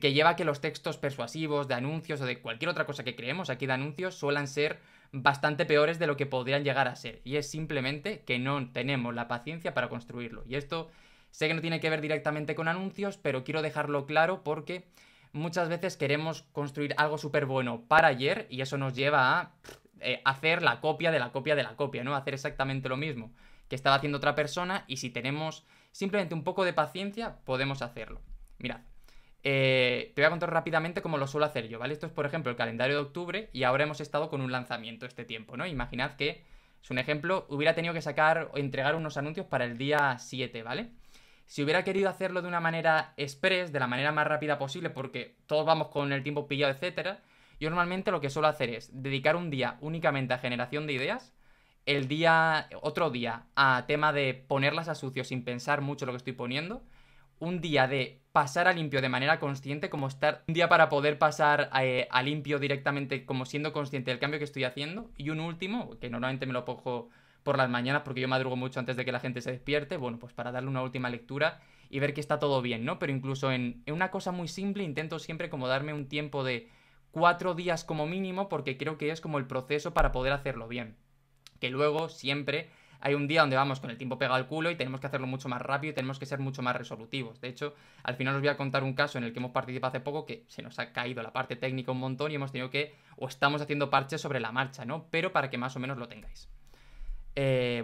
que lleva a que los textos persuasivos de anuncios o de cualquier otra cosa que creemos aquí de anuncios suelan ser bastante peores de lo que podrían llegar a ser. Y es simplemente que no tenemos la paciencia para construirlo. Y esto sé que no tiene que ver directamente con anuncios, pero quiero dejarlo claro porque muchas veces queremos construir algo súper bueno para ayer y eso nos lleva a hacer la copia de la copia de la copia, ¿no? Hacer exactamente lo mismo que estaba haciendo otra persona y si tenemos simplemente un poco de paciencia podemos hacerlo. Mirad. Te voy a contar rápidamente cómo lo suelo hacer yo, ¿vale? Esto es, por ejemplo, el calendario de octubre y ahora hemos estado con un lanzamiento este tiempo, ¿no? Imaginad que, es un ejemplo, hubiera tenido que sacar o entregar unos anuncios para el día 7, ¿vale? Si hubiera querido hacerlo de una manera express, de la manera más rápida posible, porque todos vamos con el tiempo pillado, etcétera, yo normalmente lo que suelo hacer es dedicar un día únicamente a generación de ideas, otro día a tema de ponerlas a sucio sin pensar mucho lo que estoy poniendo, un día de pasar a limpio de manera consciente, como estar un día para poder pasar a limpio directamente, como siendo consciente del cambio que estoy haciendo, y un último, que normalmente me lo pongo por las mañanas porque yo madrugo mucho antes de que la gente se despierte, bueno, pues para darle una última lectura y ver que está todo bien, ¿no? Pero incluso en una cosa muy simple intento siempre como darme un tiempo de 4 días como mínimo porque creo que es como el proceso para poder hacerlo bien. Que luego siempre hay un día donde vamos con el tiempo pegado al culo y tenemos que hacerlo mucho más rápido y tenemos que ser mucho más resolutivos. De hecho, al final os voy a contar un caso en el que hemos participado hace poco que se nos ha caído la parte técnica un montón y hemos tenido que, o estamos haciendo parches sobre la marcha, ¿no? Pero para que más o menos lo tengáis.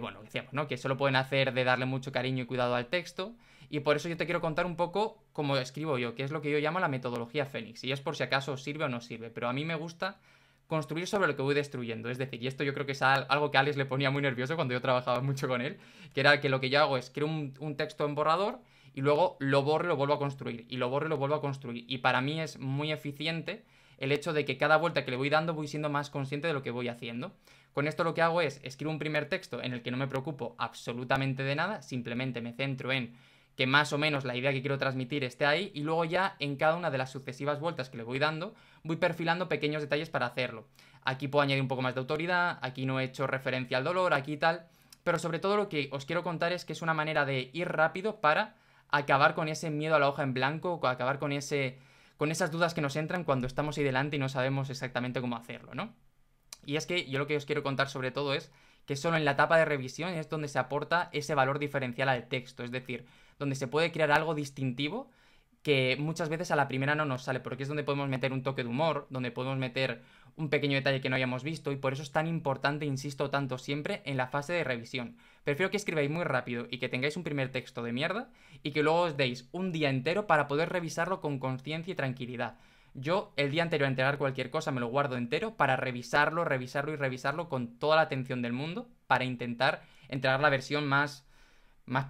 Bueno, decíamos, ¿no? Que solo pueden hacer de darle mucho cariño y cuidado al texto. Y por eso yo te quiero contar un poco cómo escribo yo, que es lo que yo llamo la metodología Fénix. Y es por si acaso sirve o no sirve. Pero a mí me gusta construir sobre lo que voy destruyendo. Es decir, y esto yo creo que es algo que a Alex le ponía muy nervioso cuando yo trabajaba mucho con él, que era que lo que yo hago es creo un texto en borrador y luego lo borro y lo vuelvo a construir. Y lo borro y lo vuelvo a construir. Y para mí es muy eficiente el hecho de que cada vuelta que le voy dando voy siendo más consciente de lo que voy haciendo. Con esto lo que hago es escribo un primer texto en el que no me preocupo absolutamente de nada, simplemente me centro en que más o menos la idea que quiero transmitir esté ahí y luego ya en cada una de las sucesivas vueltas que le voy dando voy perfilando pequeños detalles para hacerlo. Aquí puedo añadir un poco más de autoridad, aquí no he hecho referencia al dolor, aquí tal, pero sobre todo lo que os quiero contar es que es una manera de ir rápido para acabar con ese miedo a la hoja en blanco, acabar con esas dudas que nos entran cuando estamos ahí delante y no sabemos exactamente cómo hacerlo, ¿no? Y es que yo lo que os quiero contar sobre todo es que solo en la etapa de revisión es donde se aporta ese valor diferencial al texto, es decir, donde se puede crear algo distintivo que muchas veces a la primera no nos sale, porque es donde podemos meter un toque de humor, donde podemos meter un pequeño detalle que no hayamos visto y por eso es tan importante, insisto tanto siempre, en la fase de revisión. Prefiero que escribáis muy rápido y que tengáis un primer texto de mierda y que luego os deis un día entero para poder revisarlo con conciencia y tranquilidad. Yo el día anterior a entregar cualquier cosa me lo guardo entero para revisarlo, revisarlo y revisarlo con toda la atención del mundo para intentar entregar la versión más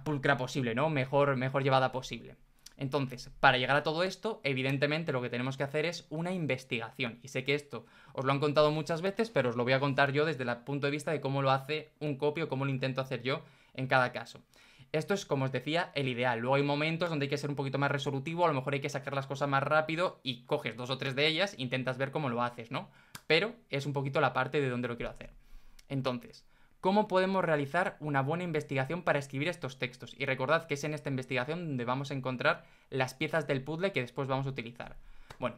pulcra posible, ¿no? Mejor llevada posible. Entonces, para llegar a todo esto, evidentemente lo que tenemos que hacer es una investigación. Y sé que esto os lo han contado muchas veces, pero os lo voy a contar yo desde el punto de vista de cómo lo hace un copy o cómo lo intento hacer yo en cada caso. Esto es, como os decía, el ideal. Luego hay momentos donde hay que ser un poquito más resolutivo, a lo mejor hay que sacar las cosas más rápido y coges 2 o 3 de ellas e intentas ver cómo lo haces, ¿no? Pero es un poquito la parte de donde lo quiero hacer. Entonces, ¿cómo podemos realizar una buena investigación para escribir estos textos? Y recordad que es en esta investigación donde vamos a encontrar las piezas del puzzle que después vamos a utilizar. Bueno,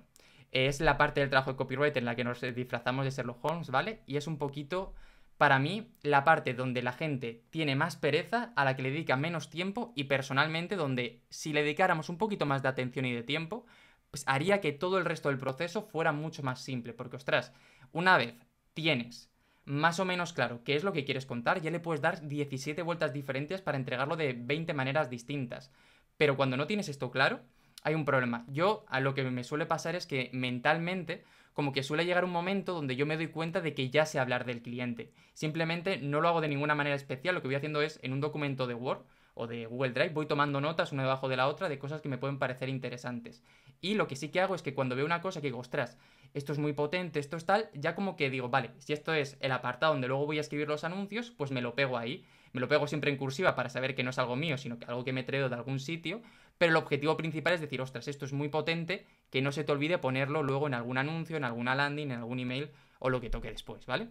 es la parte del trabajo de copyright en la que nos disfrazamos de Sherlock Holmes, ¿vale? Y es un poquito, para mí, la parte donde la gente tiene más pereza, a la que le dedica menos tiempo y personalmente donde si le dedicáramos un poquito más de atención y de tiempo, pues haría que todo el resto del proceso fuera mucho más simple. Porque, ostras, una vez tienes más o menos claro qué es lo que quieres contar, ya le puedes dar 17 vueltas diferentes para entregarlo de 20 maneras distintas. Pero cuando no tienes esto claro, hay un problema. Yo a lo que me suele pasar es que mentalmente como que suele llegar un momento donde yo me doy cuenta de que ya sé hablar del cliente. Simplemente no lo hago de ninguna manera especial, lo que voy haciendo es en un documento de Word o de Google Drive voy tomando notas una debajo de la otra de cosas que me pueden parecer interesantes. Y lo que sí que hago es que cuando veo una cosa que digo, ostras, esto es muy potente, esto es tal, ya como que digo, vale, si esto es el apartado donde luego voy a escribir los anuncios, pues me lo pego ahí. Me lo pego siempre en cursiva para saber que no es algo mío, sino que algo que me he traído de algún sitio. Pero el objetivo principal es decir, ostras, esto es muy potente, que no se te olvide ponerlo luego en algún anuncio, en alguna landing, en algún email o lo que toque después, ¿vale?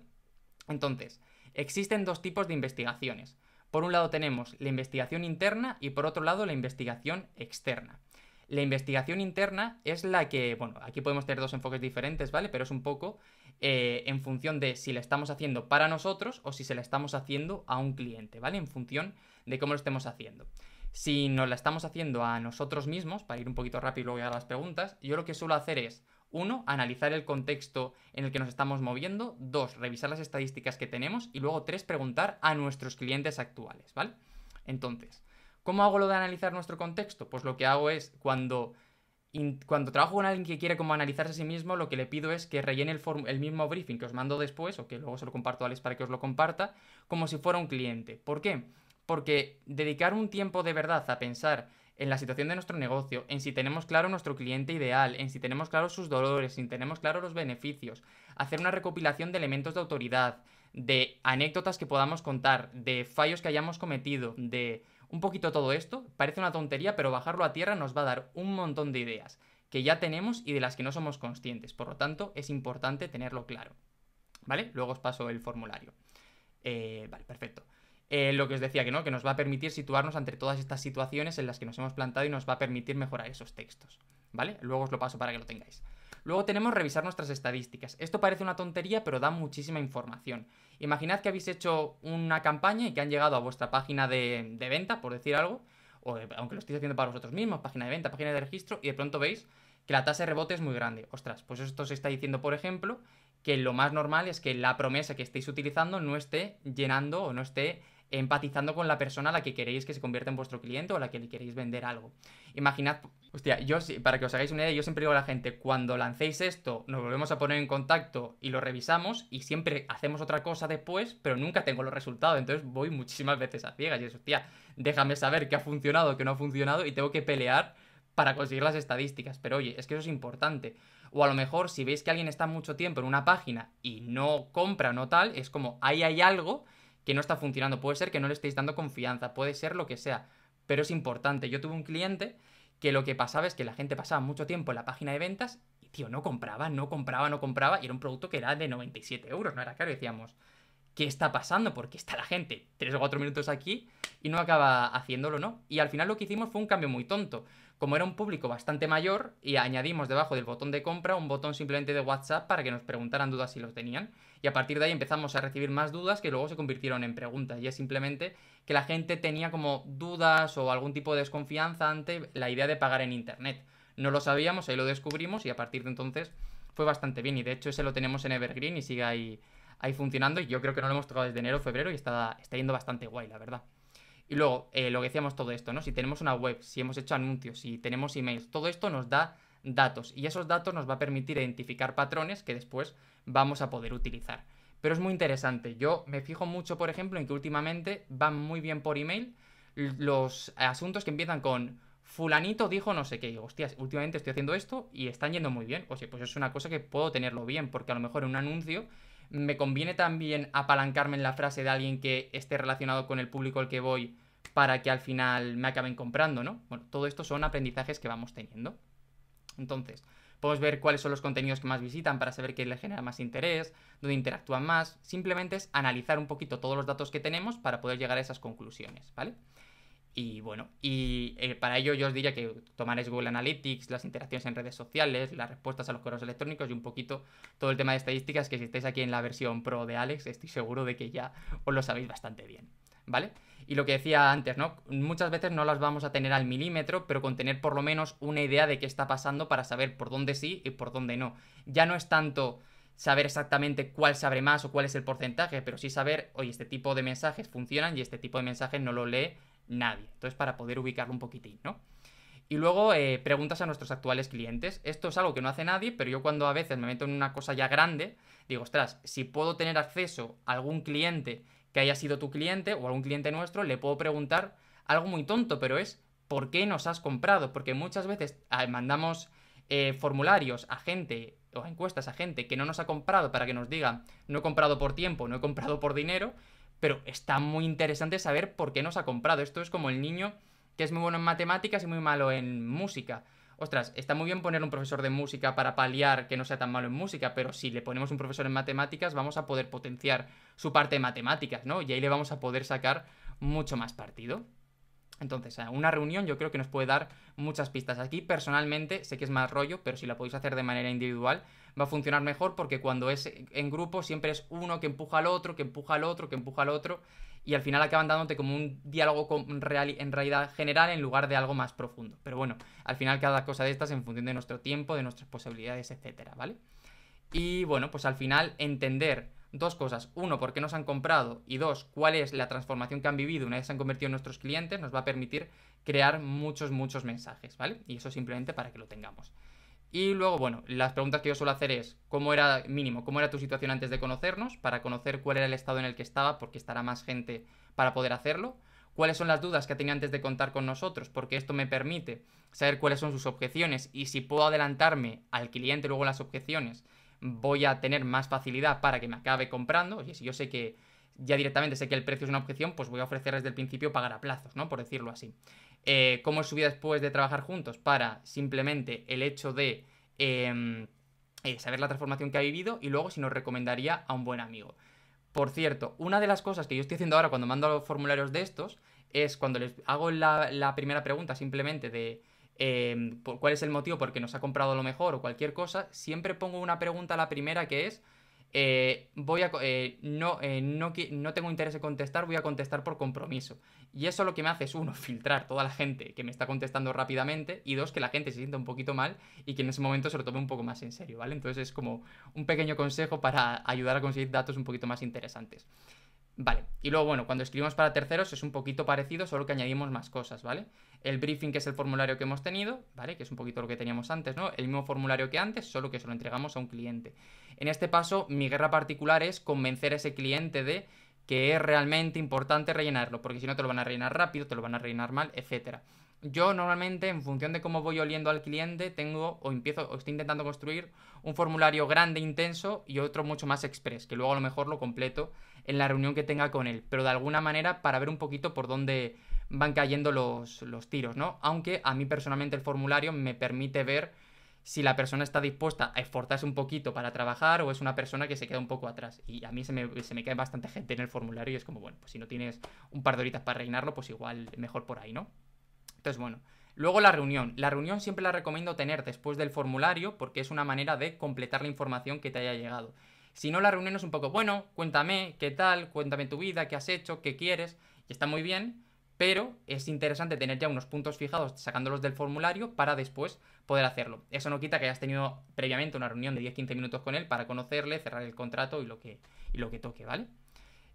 Entonces, existen dos tipos de investigaciones. Por un lado tenemos la investigación interna y por otro lado la investigación externa. La investigación interna es la que, bueno, aquí podemos tener dos enfoques diferentes, ¿vale? Pero es un poco en función de si la estamos haciendo para nosotros o si se la estamos haciendo a un cliente, ¿vale? En función de cómo lo estemos haciendo. Si nos la estamos haciendo a nosotros mismos, para ir un poquito rápido y luego llegar a las preguntas, yo lo que suelo hacer es, uno, analizar el contexto en el que nos estamos moviendo. Dos, revisar las estadísticas que tenemos. Y luego, tres, preguntar a nuestros clientes actuales, ¿vale? Entonces, ¿cómo hago lo de analizar nuestro contexto? Pues lo que hago es, cuando trabajo con alguien que quiere como analizarse a sí mismo, lo que le pido es que rellene el mismo briefing que os mando después, o que luego se lo comparto a Alex para que os lo comparta, como si fuera un cliente. ¿Por qué? Porque dedicar un tiempo de verdad a pensar en la situación de nuestro negocio, en si tenemos claro nuestro cliente ideal, en si tenemos claros sus dolores, si tenemos claros los beneficios, hacer una recopilación de elementos de autoridad, de anécdotas que podamos contar, de fallos que hayamos cometido, de un poquito todo esto, parece una tontería, pero bajarlo a tierra nos va a dar un montón de ideas que ya tenemos y de las que no somos conscientes. Por lo tanto, es importante tenerlo claro. ¿Vale? Luego os paso el formulario. Vale, perfecto. Lo que os decía que no, que nos va a permitir situarnos ante todas estas situaciones en las que nos hemos plantado y nos va a permitir mejorar esos textos, ¿vale? Luego os lo paso para que lo tengáis. Luego tenemos revisar nuestras estadísticas. Esto parece una tontería, pero da muchísima información. Imaginad que habéis hecho una campaña y que han llegado a vuestra página de venta, por decir algo, o aunque lo estéis haciendo para vosotros mismos, página de venta, página de registro, y de pronto veis que la tasa de rebote es muy grande. Ostras, pues esto se está diciendo, por ejemplo, que lo más normal es que la promesa que estéis utilizando no esté llenando o no esté empatizando con la persona a la que queréis que se convierta en vuestro cliente o a la que le queréis vender algo. Imaginad, hostia, para que os hagáis una idea, yo siempre digo a la gente, cuando lancéis esto, nos volvemos a poner en contacto y lo revisamos y siempre hacemos otra cosa después, pero nunca tengo los resultados, entonces voy muchísimas veces a ciegas y es, hostia, déjame saber qué ha funcionado, qué no ha funcionado y tengo que pelear para conseguir las estadísticas, pero oye, es que eso es importante. O a lo mejor si veis que alguien está mucho tiempo en una página y no compra o no tal, es como ahí hay algo que no está funcionando. Puede ser que no le estéis dando confianza, puede ser lo que sea, pero es importante. Yo tuve un cliente que lo que pasaba es que la gente pasaba mucho tiempo en la página de ventas y, tío, no compraba, y era un producto que era de 97 euros, no era caro, y decíamos, ¿qué está pasando? Porque está la gente 3 o 4 minutos aquí y no acaba haciéndolo, ¿no? Y al final lo que hicimos fue un cambio muy tonto. Como era un público bastante mayor, y añadimos debajo del botón de compra un botón simplemente de WhatsApp para que nos preguntaran dudas si los tenían. Y a partir de ahí empezamos a recibir más dudas que luego se convirtieron en preguntas. Y es simplemente que la gente tenía como dudas o algún tipo de desconfianza ante la idea de pagar en internet. No lo sabíamos, ahí lo descubrimos y a partir de entonces fue bastante bien. Y de hecho ese lo tenemos en Evergreen y sigue ahí funcionando. Y yo creo que no lo hemos tocado desde enero o febrero y está yendo bastante guay, la verdad. Y luego, lo que decíamos todo esto, ¿no? Si tenemos una web, si hemos hecho anuncios, si tenemos emails, todo esto nos da datos. Y esos datos nos va a permitir identificar patrones que después vamos a poder utilizar. Pero es muy interesante. Yo me fijo mucho, por ejemplo, en que últimamente van muy bien por email los asuntos que empiezan con fulanito dijo no sé qué. Y digo, hostias, últimamente estoy haciendo esto y están yendo muy bien. O sea, pues es una cosa que puedo tenerlo bien, porque a lo mejor en un anuncio me conviene también apalancarme en la frase de alguien que esté relacionado con el público al que voy para que al final me acaben comprando, ¿no? Bueno, todo esto son aprendizajes que vamos teniendo. Entonces, podemos ver cuáles son los contenidos que más visitan para saber qué les genera más interés, dónde interactúan más. Simplemente es analizar un poquito todos los datos que tenemos para poder llegar a esas conclusiones, ¿vale? Y bueno, para ello yo os diría que tomaréis Google Analytics, las interacciones en redes sociales, las respuestas a los correos electrónicos y un poquito todo el tema de estadísticas, que si estáis aquí en la versión pro de Alex, estoy seguro de que ya os lo sabéis bastante bien, ¿vale? Y lo que decía antes, ¿no? Muchas veces no las vamos a tener al milímetro, pero con tener por lo menos una idea de qué está pasando para saber por dónde sí y por dónde no. Ya no es tanto saber exactamente cuál se abre más o cuál es el porcentaje, pero sí saber, oye, este tipo de mensajes funcionan y este tipo de mensajes no lo lee nadie. Entonces, para poder ubicarlo un poquitín, ¿no? Y luego preguntas a nuestros actuales clientes. Esto es algo que no hace nadie, pero yo cuando a veces me meto en una cosa ya grande, digo, ostras, si puedo tener acceso a algún cliente que haya sido tu cliente o algún cliente nuestro, le puedo preguntar algo muy tonto, pero es ¿por qué nos has comprado? Porque muchas veces mandamos formularios a gente o encuestas a gente que no nos ha comprado para que nos diga no he comprado por tiempo, no he comprado por dinero, pero está muy interesante saber por qué nos ha comprado. Esto es como el niño que es muy bueno en matemáticas y muy malo en música. Ostras, está muy bien poner un profesor de música para paliar que no sea tan malo en música, pero si le ponemos un profesor en matemáticas vamos a poder potenciar su parte de matemáticas, ¿no? Y ahí le vamos a poder sacar mucho más partido. Entonces, una reunión yo creo que nos puede dar muchas pistas. Aquí personalmente sé que es más rollo, pero si la podéis hacer de manera individual va a funcionar mejor, porque cuando es en grupo siempre es uno que empuja al otro, que empuja al otro, que empuja al otro, y al final acaban dándote como un diálogo en realidad general en lugar de algo más profundo. Pero bueno, al final cada cosa de estas en función de nuestro tiempo, de nuestras posibilidades, etcétera, ¿vale? Y bueno, pues al final entender dos cosas. Uno, por qué nos han comprado. Y dos, cuál es la transformación que han vivido una vez se han convertido en nuestros clientes. Nos va a permitir crear muchos mensajes, ¿vale? Y eso simplemente para que lo tengamos. Y luego, bueno, las preguntas que yo suelo hacer es, ¿cómo era, mínimo, cómo era tu situación antes de conocernos? Para conocer cuál era el estado en el que estaba, porque estará más gente para poder hacerlo. ¿Cuáles son las dudas que tenía antes de contar con nosotros? Porque esto me permite saber cuáles son sus objeciones y si puedo adelantarme al cliente luego las objeciones, voy a tener más facilidad para que me acabe comprando. Oye, si yo sé que ya directamente sé que el precio es una objeción, pues voy a ofrecer desde el principio pagar a plazos, ¿no? Por decirlo así. ¿Cómo es su vida después de trabajar juntos? Para simplemente el hecho de saber la transformación que ha vivido y luego si nos recomendaría a un buen amigo. Por cierto, una de las cosas que yo estoy haciendo ahora cuando mando los formularios de estos es cuando les hago la primera pregunta simplemente de cuál es el motivo por qué nos ha comprado lo mejor o cualquier cosa, siempre pongo una pregunta a la primera que es no tengo interés en contestar, voy a contestar por compromiso. Y eso lo que me hace es, uno, filtrar toda la gente que me está contestando rápidamente y dos, que la gente se sienta un poquito mal y que en ese momento se lo tome un poco más en serio, ¿vale? Entonces es como un pequeño consejo para ayudar a conseguir datos un poquito más interesantes. Vale, y luego, bueno, cuando escribimos para terceros es un poquito parecido, solo que añadimos más cosas, ¿vale? El briefing, que es el formulario que hemos tenido, ¿vale? Que es un poquito lo que teníamos antes, ¿no? El mismo formulario que antes, solo que se lo entregamos a un cliente. En este paso, mi guerra particular es convencer a ese cliente de que es realmente importante rellenarlo, porque si no te lo van a rellenar rápido, te lo van a rellenar mal, etcétera. Yo normalmente, en función de cómo voy oliendo al cliente, tengo o empiezo o estoy intentando construir un formulario grande, intenso y otro mucho más express, que luego a lo mejor lo completo en la reunión que tenga con él, pero de alguna manera para ver un poquito por dónde van cayendo los tiros, ¿no? Aunque a mí personalmente el formulario me permite ver si la persona está dispuesta a esforzarse un poquito para trabajar o es una persona que se queda un poco atrás. Y a mí se me cae bastante gente en el formulario y es como, bueno, pues si no tienes un par de horitas para rellenarlo, pues igual mejor por ahí, ¿no? Entonces, bueno. Luego la reunión. La reunión siempre la recomiendo tener después del formulario porque es una manera de completar la información que te haya llegado. Si no, la reunión es un poco, bueno, cuéntame qué tal, cuéntame tu vida, qué has hecho, qué quieres, y está muy bien, pero es interesante tener ya unos puntos fijados sacándolos del formulario para después poder hacerlo. Eso no quita que hayas tenido previamente una reunión de 10-15 minutos con él para conocerle, cerrar el contrato y lo que toque, ¿vale?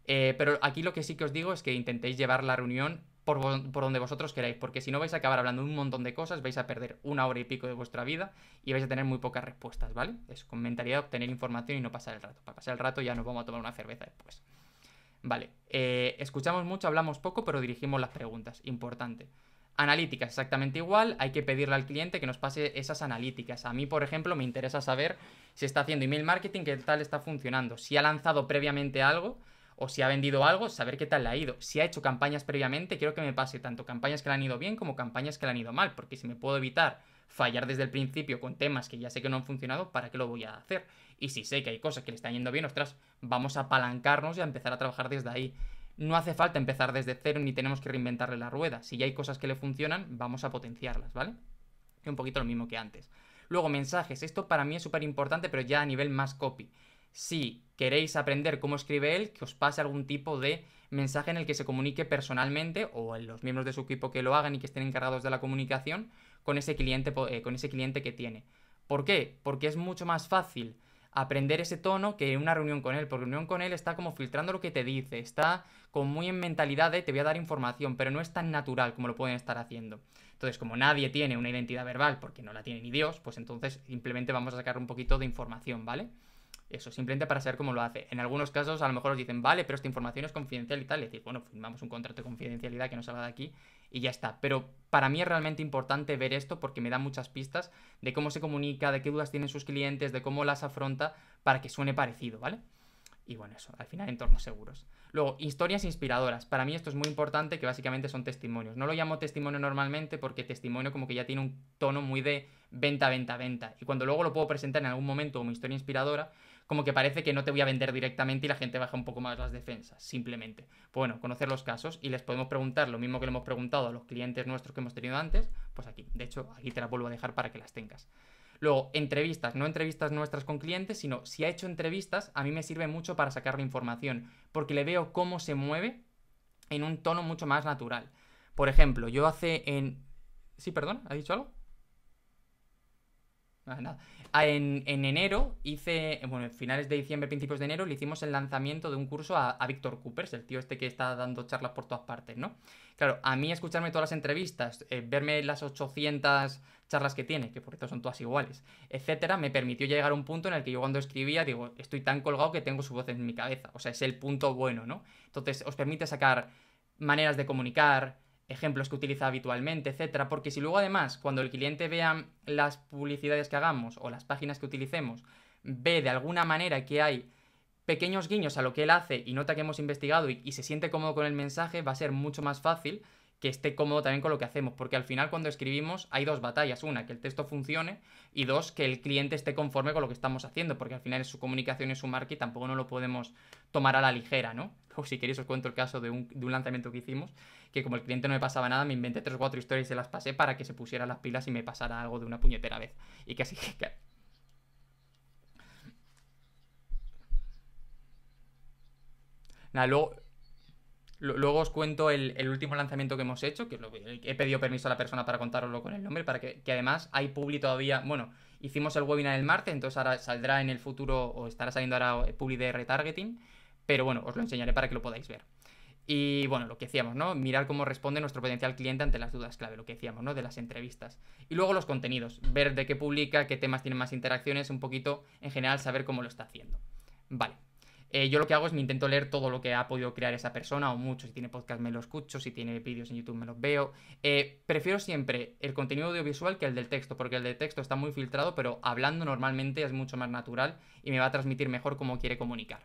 Pero aquí lo que sí que os digo es que intentéis llevar la reunión por donde vosotros queráis, porque si no vais a acabar hablando un montón de cosas, vais a perder una hora y pico de vuestra vida y vais a tener muy pocas respuestas, ¿vale? Eso, con mentalidad de obtener información y no pasar el rato. Para pasar el rato ya nos vamos a tomar una cerveza después. Vale, escuchamos mucho, hablamos poco, pero dirigimos las preguntas. Importante. Analíticas, exactamente igual. Hay que pedirle al cliente que nos pase esas analíticas. A mí, por ejemplo, me interesa saber si está haciendo email marketing, qué tal está funcionando. Si ha lanzado previamente algo o si ha vendido algo, saber qué tal le ha ido. Si ha hecho campañas previamente, quiero que me pase tanto campañas que le han ido bien como campañas que le han ido mal, porque si me puedo evitar fallar desde el principio con temas que ya sé que no han funcionado, ¿para qué lo voy a hacer? Y si sé que hay cosas que le están yendo bien, ostras, vamos a apalancarnos y a empezar a trabajar desde ahí. No hace falta empezar desde cero ni tenemos que reinventarle la rueda. Si ya hay cosas que le funcionan, vamos a potenciarlas, ¿vale? Y un poquito lo mismo que antes. Luego, mensajes. Esto para mí es súper importante, pero ya a nivel más copy. Si queréis aprender cómo escribe él, que os pase algún tipo de mensaje en el que se comunique personalmente o en los miembros de su equipo que lo hagan y que estén encargados de la comunicación con ese cliente que tiene. ¿Por qué? Porque es mucho más fácil aprender ese tono que una reunión con él, porque reunión con él está como filtrando lo que te dice, está como muy en mentalidad de te voy a dar información, pero no es tan natural como lo pueden estar haciendo. Entonces, como nadie tiene una identidad verbal, porque no la tiene ni Dios, pues entonces simplemente vamos a sacar un poquito de información, ¿vale? Eso, simplemente para saber cómo lo hace. En algunos casos a lo mejor os dicen, vale, pero esta información es confidencial y tal. Y decir, bueno, firmamos un contrato de confidencialidad que no salga de aquí y ya está. Pero para mí es realmente importante ver esto porque me da muchas pistas de cómo se comunica, de qué dudas tienen sus clientes, de cómo las afronta para que suene parecido, ¿vale? Y bueno, eso, al final entornos seguros. Luego, historias inspiradoras. Para mí esto es muy importante, que básicamente son testimonios. No lo llamo testimonio normalmente porque testimonio como que ya tiene un tono muy de venta, venta, venta. Y cuando luego lo puedo presentar en algún momento como historia inspiradora, como que parece que no te voy a vender directamente y la gente baja un poco más las defensas, simplemente. Bueno, conocer los casos y les podemos preguntar lo mismo que le hemos preguntado a los clientes nuestros que hemos tenido antes, pues aquí. De hecho, aquí te las vuelvo a dejar para que las tengas. Luego, entrevistas, no entrevistas nuestras con clientes, sino si ha hecho entrevistas, a mí me sirve mucho para sacarle información, porque le veo cómo se mueve en un tono mucho más natural. Por ejemplo, yo hace en... Sí, perdón, ¿ha dicho algo? Nada. En enero hice, bueno, en finales de diciembre, principios de enero, le hicimos el lanzamiento de un curso a Víctor Coopers, el tío este que está dando charlas por todas partes, ¿no? Claro, a mí escucharme todas las entrevistas, verme las 800 charlas que tiene, que por cierto son todas iguales, etcétera, me permitió llegar a un punto en el que yo cuando escribía, digo, estoy tan colgado que tengo su voz en mi cabeza. O sea, es el punto bueno, ¿no? Entonces, os permite sacar maneras de comunicar, ejemplos que utiliza habitualmente, etcétera, porque si luego además cuando el cliente vea las publicidades que hagamos o las páginas que utilicemos, ve de alguna manera que hay pequeños guiños a lo que él hace y nota que hemos investigado y se siente cómodo con el mensaje, va a ser mucho más fácil que esté cómodo también con lo que hacemos, porque al final cuando escribimos hay dos batallas, una, que el texto funcione y dos, que el cliente esté conforme con lo que estamos haciendo, porque al final es su comunicación y su marca y tampoco no lo podemos tomar a la ligera, ¿no? O si queréis os cuento el caso de un lanzamiento que hicimos, que como el cliente no me pasaba nada, me inventé 3 o 4 historias y se las pasé para que se pusiera las pilas y me pasara algo de una puñetera vez. Y casi que... Nada, luego os cuento el último lanzamiento que hemos hecho, que he pedido permiso a la persona para contároslo con el nombre, para que además hay publi todavía. Bueno, hicimos el webinar el martes, entonces ahora saldrá en el futuro, o estará saliendo ahora publi de retargeting, pero bueno, os lo enseñaré para que lo podáis ver. Y bueno, lo que decíamos, ¿no? Mirar cómo responde nuestro potencial cliente ante las dudas clave, lo que decíamos, ¿no? De las entrevistas. Y luego los contenidos, ver de qué publica, qué temas tienen más interacciones, un poquito, en general, saber cómo lo está haciendo. Vale. Yo lo que hago es me intento leer todo lo que ha podido crear esa persona o mucho. Si tiene podcast me lo escucho, si tiene vídeos en YouTube me los veo. Prefiero siempre el contenido audiovisual que el del texto, porque el del texto está muy filtrado, pero hablando normalmente es mucho más natural y me va a transmitir mejor cómo quiere comunicar.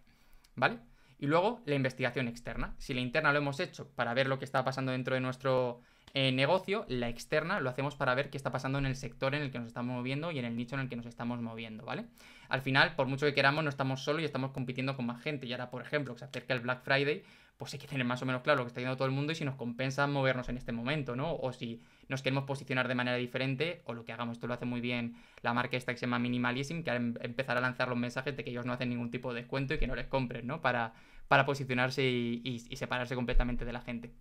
¿Vale? Y luego la investigación externa. Si la interna lo hemos hecho para ver lo que está pasando dentro de nuestro negocio, la externa lo hacemos para ver qué está pasando en el sector en el que nos estamos moviendo y en el nicho en el que nos estamos moviendo, ¿vale? Al final, por mucho que queramos, no estamos solos y estamos compitiendo con más gente. Y ahora, por ejemplo, que se acerca el Black Friday, pues hay que tener más o menos claro lo que está haciendo todo el mundo y si nos compensa movernos en este momento, ¿no? O si nos queremos posicionar de manera diferente o lo que hagamos. Esto lo hace muy bien la marca esta que se llama Minimalism, que empezar a lanzar los mensajes de que ellos no hacen ningún tipo de descuento y que no les compren, ¿no? Para posicionarse y separarse completamente de la gente.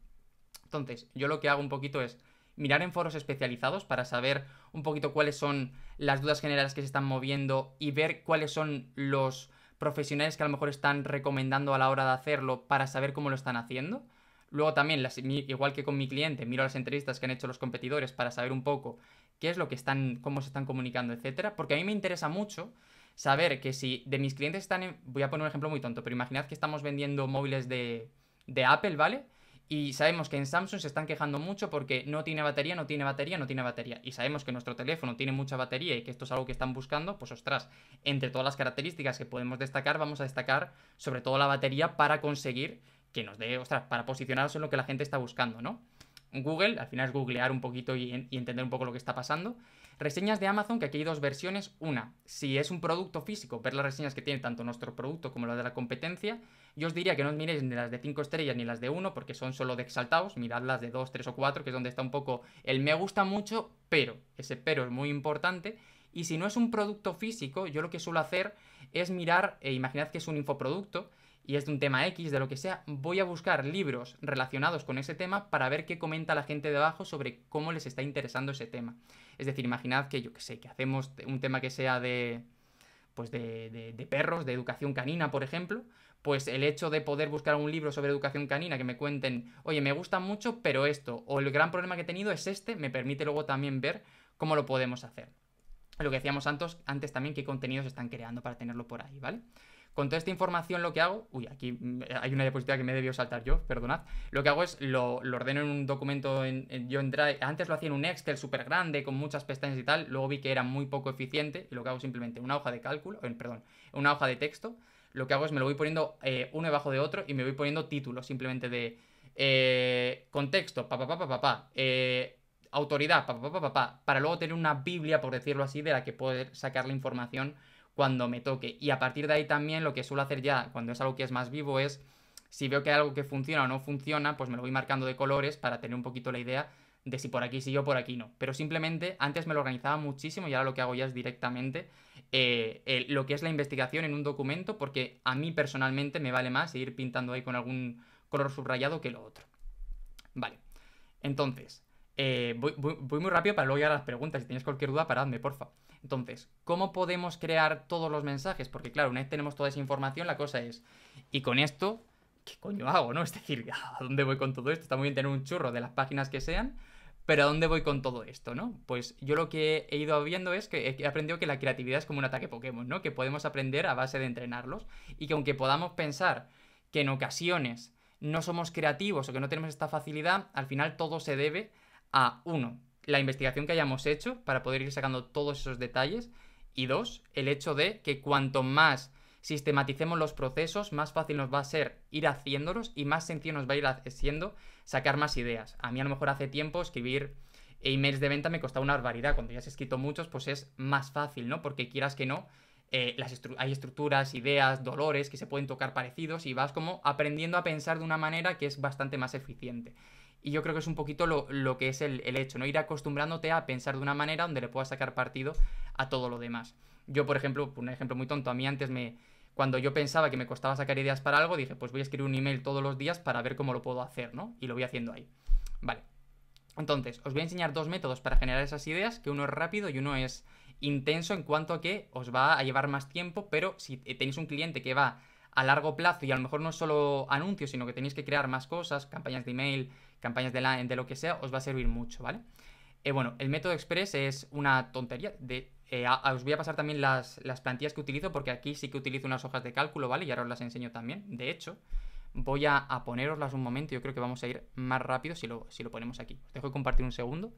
Entonces, yo lo que hago un poquito es mirar en foros especializados para saber un poquito cuáles son las dudas generales que se están moviendo y ver cuáles son los profesionales que a lo mejor están recomendando a la hora de hacerlo para saber cómo lo están haciendo. Luego también, igual que con mi cliente, miro las entrevistas que han hecho los competidores para saber un poco qué es lo que están, cómo se están comunicando, etcétera. Porque a mí me interesa mucho saber que si de mis clientes están en... Voy a poner un ejemplo muy tonto, pero imaginad que estamos vendiendo móviles de Apple, ¿vale? Y sabemos que en Samsung se están quejando mucho porque no tiene batería, no tiene batería, no tiene batería. Y sabemos que nuestro teléfono tiene mucha batería y que esto es algo que están buscando, pues ostras, entre todas las características que podemos destacar, vamos a destacar sobre todo la batería para conseguir que nos dé, ostras, para posicionarnos en lo que la gente está buscando, ¿no? Google, al final es googlear un poquito y entender un poco lo que está pasando. Reseñas de Amazon, que aquí hay dos versiones. Una, si es un producto físico, ver las reseñas que tiene tanto nuestro producto como las de la competencia. Yo os diría que no os miréis ni las de 5 estrellas ni las de 1, porque son solo de exaltados. Mirad las de 2, 3 o 4, que es donde está un poco el me gusta mucho, pero. Ese pero es muy importante. Y si no es un producto físico, yo lo que suelo hacer es mirar, imaginad que es un infoproducto, y es de un tema X, de lo que sea, voy a buscar libros relacionados con ese tema para ver qué comenta la gente de abajo sobre cómo les está interesando ese tema. Es decir, imaginad que, yo que sé, que hacemos un tema que sea pues de perros, de educación canina, por ejemplo, pues el hecho de poder buscar un libro sobre educación canina que me cuenten, oye, me gusta mucho, pero esto, o el gran problema que he tenido es este, me permite luego también ver cómo lo podemos hacer. Lo que decíamos antes también, qué contenidos están creando para tenerlo por ahí, ¿vale? Con toda esta información lo que hago... Uy, aquí hay una diapositiva que me he debido saltar yo, perdonad. Lo que hago es lo ordeno en un documento yo en Drive. Antes lo hacía en un Excel súper grande, con muchas pestañas y tal. Luego vi que era muy poco eficiente y lo que hago es simplemente una hoja de cálculo, perdón, una hoja de texto. Lo que hago es me lo voy poniendo uno debajo de otro y me voy poniendo títulos simplemente de contexto, autoridad, para luego tener una biblia, por decirlo así, de la que poder sacar la información cuando me toque. Y a partir de ahí también lo que suelo hacer ya, cuando es algo que es más vivo, es si veo que hay algo que funciona o no funciona, pues me lo voy marcando de colores para tener un poquito la idea de si por aquí sí o por aquí no. Pero simplemente antes me lo organizaba muchísimo y ahora lo que hago ya es directamente lo que es la investigación en un documento, porque a mí personalmente me vale más ir pintando ahí con algún color subrayado que lo otro. Vale, entonces, voy muy rápido para luego llegar a las preguntas. Si tenéis cualquier duda, paradme, porfa. Entonces, ¿cómo podemos crear todos los mensajes? Porque claro, una vez tenemos toda esa información, la cosa es, y con esto, ¿qué coño hago, no? Es decir, ¿a dónde voy con todo esto? Está muy bien tener un churro de las páginas que sean, pero ¿a dónde voy con todo esto, no? Pues yo lo que he ido viendo es que he aprendido que la creatividad es como un ataque Pokémon, ¿no? Que podemos aprender a base de entrenarlos y que aunque podamos pensar que en ocasiones no somos creativos o que no tenemos esta facilidad, al final todo se debe a, uno, la investigación que hayamos hecho para poder ir sacando todos esos detalles y dos, el hecho de que cuanto más sistematicemos los procesos, más fácil nos va a ser ir haciéndolos y más sencillo nos va a ir siendo sacar más ideas. A mí a lo mejor hace tiempo escribir emails de venta me costaba una barbaridad. Cuando ya has escrito muchos, pues es más fácil, ¿no? Porque quieras que no, hay estructuras, ideas, dolores que se pueden tocar parecidos y vas como aprendiendo a pensar de una manera que es bastante más eficiente. Y yo creo que es un poquito lo que es el hecho, ¿no? Ir acostumbrándote a pensar de una manera donde le puedas sacar partido a todo lo demás. Yo, por ejemplo, un ejemplo muy tonto, a mí antes cuando yo pensaba que me costaba sacar ideas para algo, dije, pues voy a escribir un email todos los días para ver cómo lo puedo hacer, ¿no? Y lo voy haciendo ahí. Vale. Entonces, os voy a enseñar dos métodos para generar esas ideas, que uno es rápido y uno es intenso en cuanto a que os va a llevar más tiempo, pero si tenéis un cliente que va a largo plazo y a lo mejor no es solo anuncios, sino que tenéis que crear más cosas, campañas de email, campañas de lo que sea, os va a servir mucho, ¿vale? Bueno, el método Express es una tontería. Os voy a pasar también las plantillas que utilizo, porque aquí sí que utilizo unas hojas de cálculo, ¿vale? Y ahora os las enseño también. De hecho, voy a poneroslas un momento. Yo creo que vamos a ir más rápido si lo ponemos aquí. Os dejo de compartir un segundo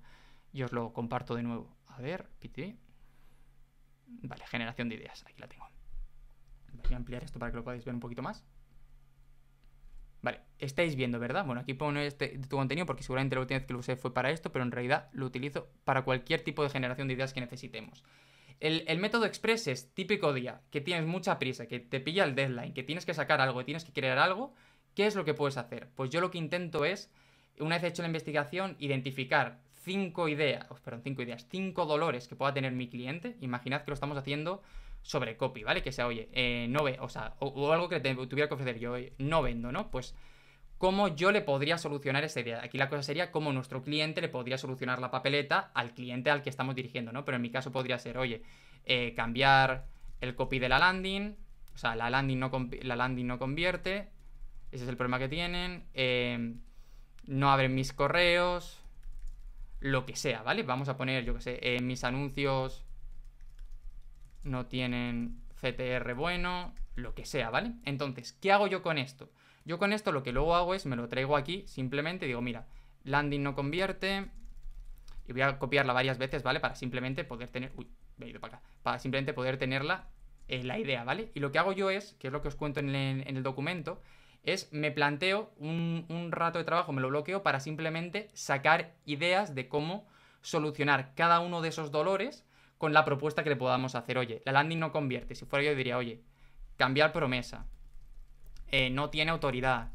y os lo comparto de nuevo. A ver, piti. Vale, generación de ideas. Aquí la tengo. Voy a ampliar esto para que lo podáis ver un poquito más. Vale, estáis viendo, ¿verdad? Bueno, aquí pongo tu contenido porque seguramente la última vez que lo usé fue para esto, pero en realidad lo utilizo para cualquier tipo de generación de ideas que necesitemos. El método Express es típico día, que tienes mucha prisa, que te pilla el deadline, que tienes que sacar algo, que tienes que crear algo. ¿Qué es lo que puedes hacer? Pues yo lo que intento es, una vez hecho la investigación, identificar 5 dolores que pueda tener mi cliente. Imaginad que lo estamos haciendo sobre copy, ¿vale? Que sea, oye, no ve, o sea, o algo que tuviera que ofrecer yo, no vendo, ¿no? Pues, ¿cómo yo le podría solucionar esa idea? Aquí la cosa sería cómo nuestro cliente le podría solucionar la papeleta al cliente al que estamos dirigiendo, ¿no? Pero en mi caso podría ser, oye, cambiar el copy de la landing, o sea, la landing no convierte, ese es el problema que tienen, no abren mis correos, lo que sea, ¿vale? Vamos a poner, yo que sé, mis anuncios no tienen CTR bueno, lo que sea, ¿vale? Entonces, ¿qué hago yo con esto? Yo con esto lo que luego hago es, me lo traigo aquí, simplemente digo, mira, landing no convierte, y voy a copiarla varias veces, ¿vale? Para simplemente poder tener, me he ido para acá, para simplemente poder tenerla, la idea, ¿vale? Y lo que hago yo es, que es lo que os cuento en el documento, es me planteo un rato de trabajo, me lo bloqueo para simplemente sacar ideas de cómo solucionar cada uno de esos dolores con la propuesta que le podamos hacer. Oye, la landing no convierte. Si fuera yo diría, oye, cambiar promesa. No tiene autoridad.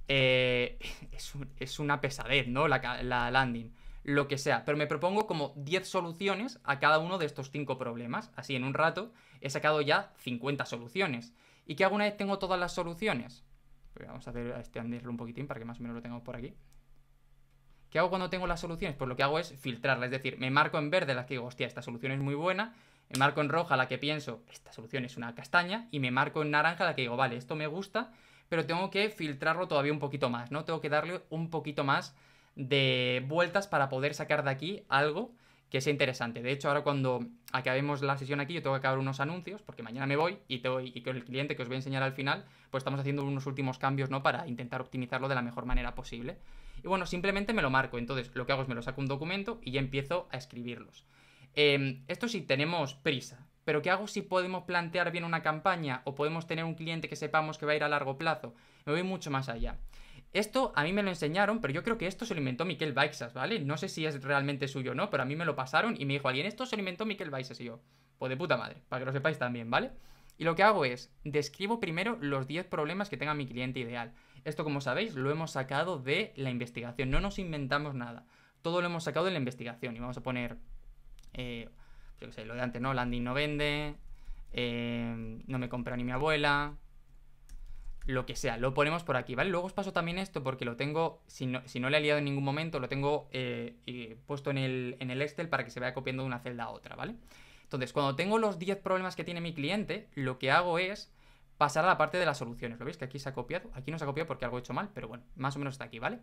Es una pesadez, ¿no? La landing. Lo que sea. Pero me propongo como 10 soluciones a cada uno de estos 5 problemas. Así en un rato he sacado ya 50 soluciones. ¿Y qué hago una vez tengo todas las soluciones? Pues vamos a hacer extenderlo un poquitín para que más o menos lo tengamos por aquí. ¿Qué hago cuando tengo las soluciones? Pues lo que hago es filtrarla, es decir, me marco en verde las que digo, hostia, esta solución es muy buena, me marco en roja la que pienso, esta solución es una castaña, y me marco en naranja la que digo, vale, esto me gusta, pero tengo que filtrarlo todavía un poquito más, ¿no? Tengo que darle un poquito más de vueltas para poder sacar de aquí algo que sea interesante. De hecho, ahora cuando acabemos la sesión aquí, yo tengo que acabar unos anuncios, porque mañana me voy y con el cliente que os voy a enseñar al final, pues estamos haciendo unos últimos cambios, ¿no? Para intentar optimizarlo de la mejor manera posible. Y bueno, simplemente me lo marco. Entonces, lo que hago es me lo saco un documento y ya empiezo a escribirlos. Esto sí, tenemos prisa. Pero ¿qué hago si podemos plantear bien una campaña o podemos tener un cliente que sepamos que va a ir a largo plazo? Me voy mucho más allá. Esto a mí me lo enseñaron, pero yo creo que esto se lo inventó Miquel Baixas, ¿vale? No sé si es realmente suyo o no, pero a mí me lo pasaron y me dijo alguien, esto se lo inventó Miquel Baixas y yo, Pues de puta madre, para que lo sepáis también, ¿vale? Y lo que hago es, describo primero los 10 problemas que tenga mi cliente ideal. Esto, como sabéis, lo hemos sacado de la investigación, no nos inventamos nada. Todo lo hemos sacado de la investigación. Y vamos a poner, yo qué sé, lo de antes, ¿no? Landing no vende, no me compra ni mi abuela, lo que sea, lo ponemos por aquí, ¿vale? Luego os paso también esto porque lo tengo, si no le he liado en ningún momento, lo tengo puesto en el Excel para que se vaya copiando de una celda a otra, ¿vale? Entonces, cuando tengo los 10 problemas que tiene mi cliente, lo que hago es pasar a la parte de las soluciones. ¿Lo veis? Que aquí se ha copiado. Aquí no se ha copiado porque algo he hecho mal, pero bueno, más o menos está aquí, ¿vale?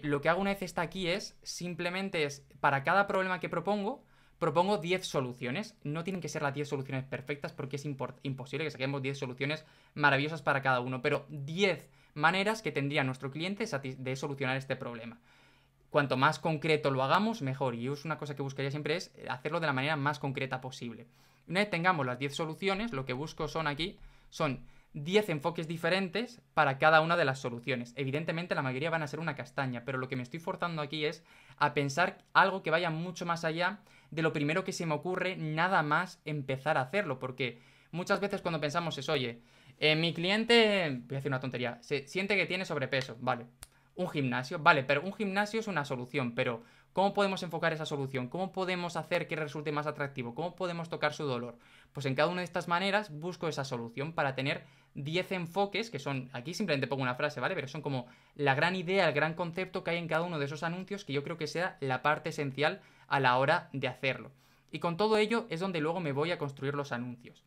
Lo que hago una vez está aquí es, simplemente es, para cada problema que propongo 10 soluciones. No tienen que ser las 10 soluciones perfectas porque es imposible que saquemos 10 soluciones maravillosas para cada uno, pero 10 maneras que tendría nuestro cliente de solucionar este problema. Cuanto más concreto lo hagamos, mejor. Y es una cosa que buscaría siempre es hacerlo de la manera más concreta posible. Una vez tengamos las 10 soluciones, lo que busco son 10 enfoques diferentes para cada una de las soluciones. Evidentemente la mayoría van a ser una castaña, pero lo que me estoy forzando aquí es a pensar algo que vaya mucho más allá de lo primero que se me ocurre nada más empezar a hacerlo, porque muchas veces cuando pensamos es, oye, mi cliente, voy a decir una tontería, se siente que tiene sobrepeso, vale, un gimnasio, vale, pero un gimnasio es una solución, pero ¿cómo podemos enfocar esa solución? ¿Cómo podemos hacer que resulte más atractivo? ¿Cómo podemos tocar su dolor? Pues en cada una de estas maneras busco esa solución para tener 10 enfoques, que son, aquí simplemente pongo una frase, ¿vale? Pero son como la gran idea, el gran concepto que hay en cada uno de esos anuncios, que yo creo que sea la parte esencial a la hora de hacerlo. Y con todo ello es donde luego me voy a construir los anuncios.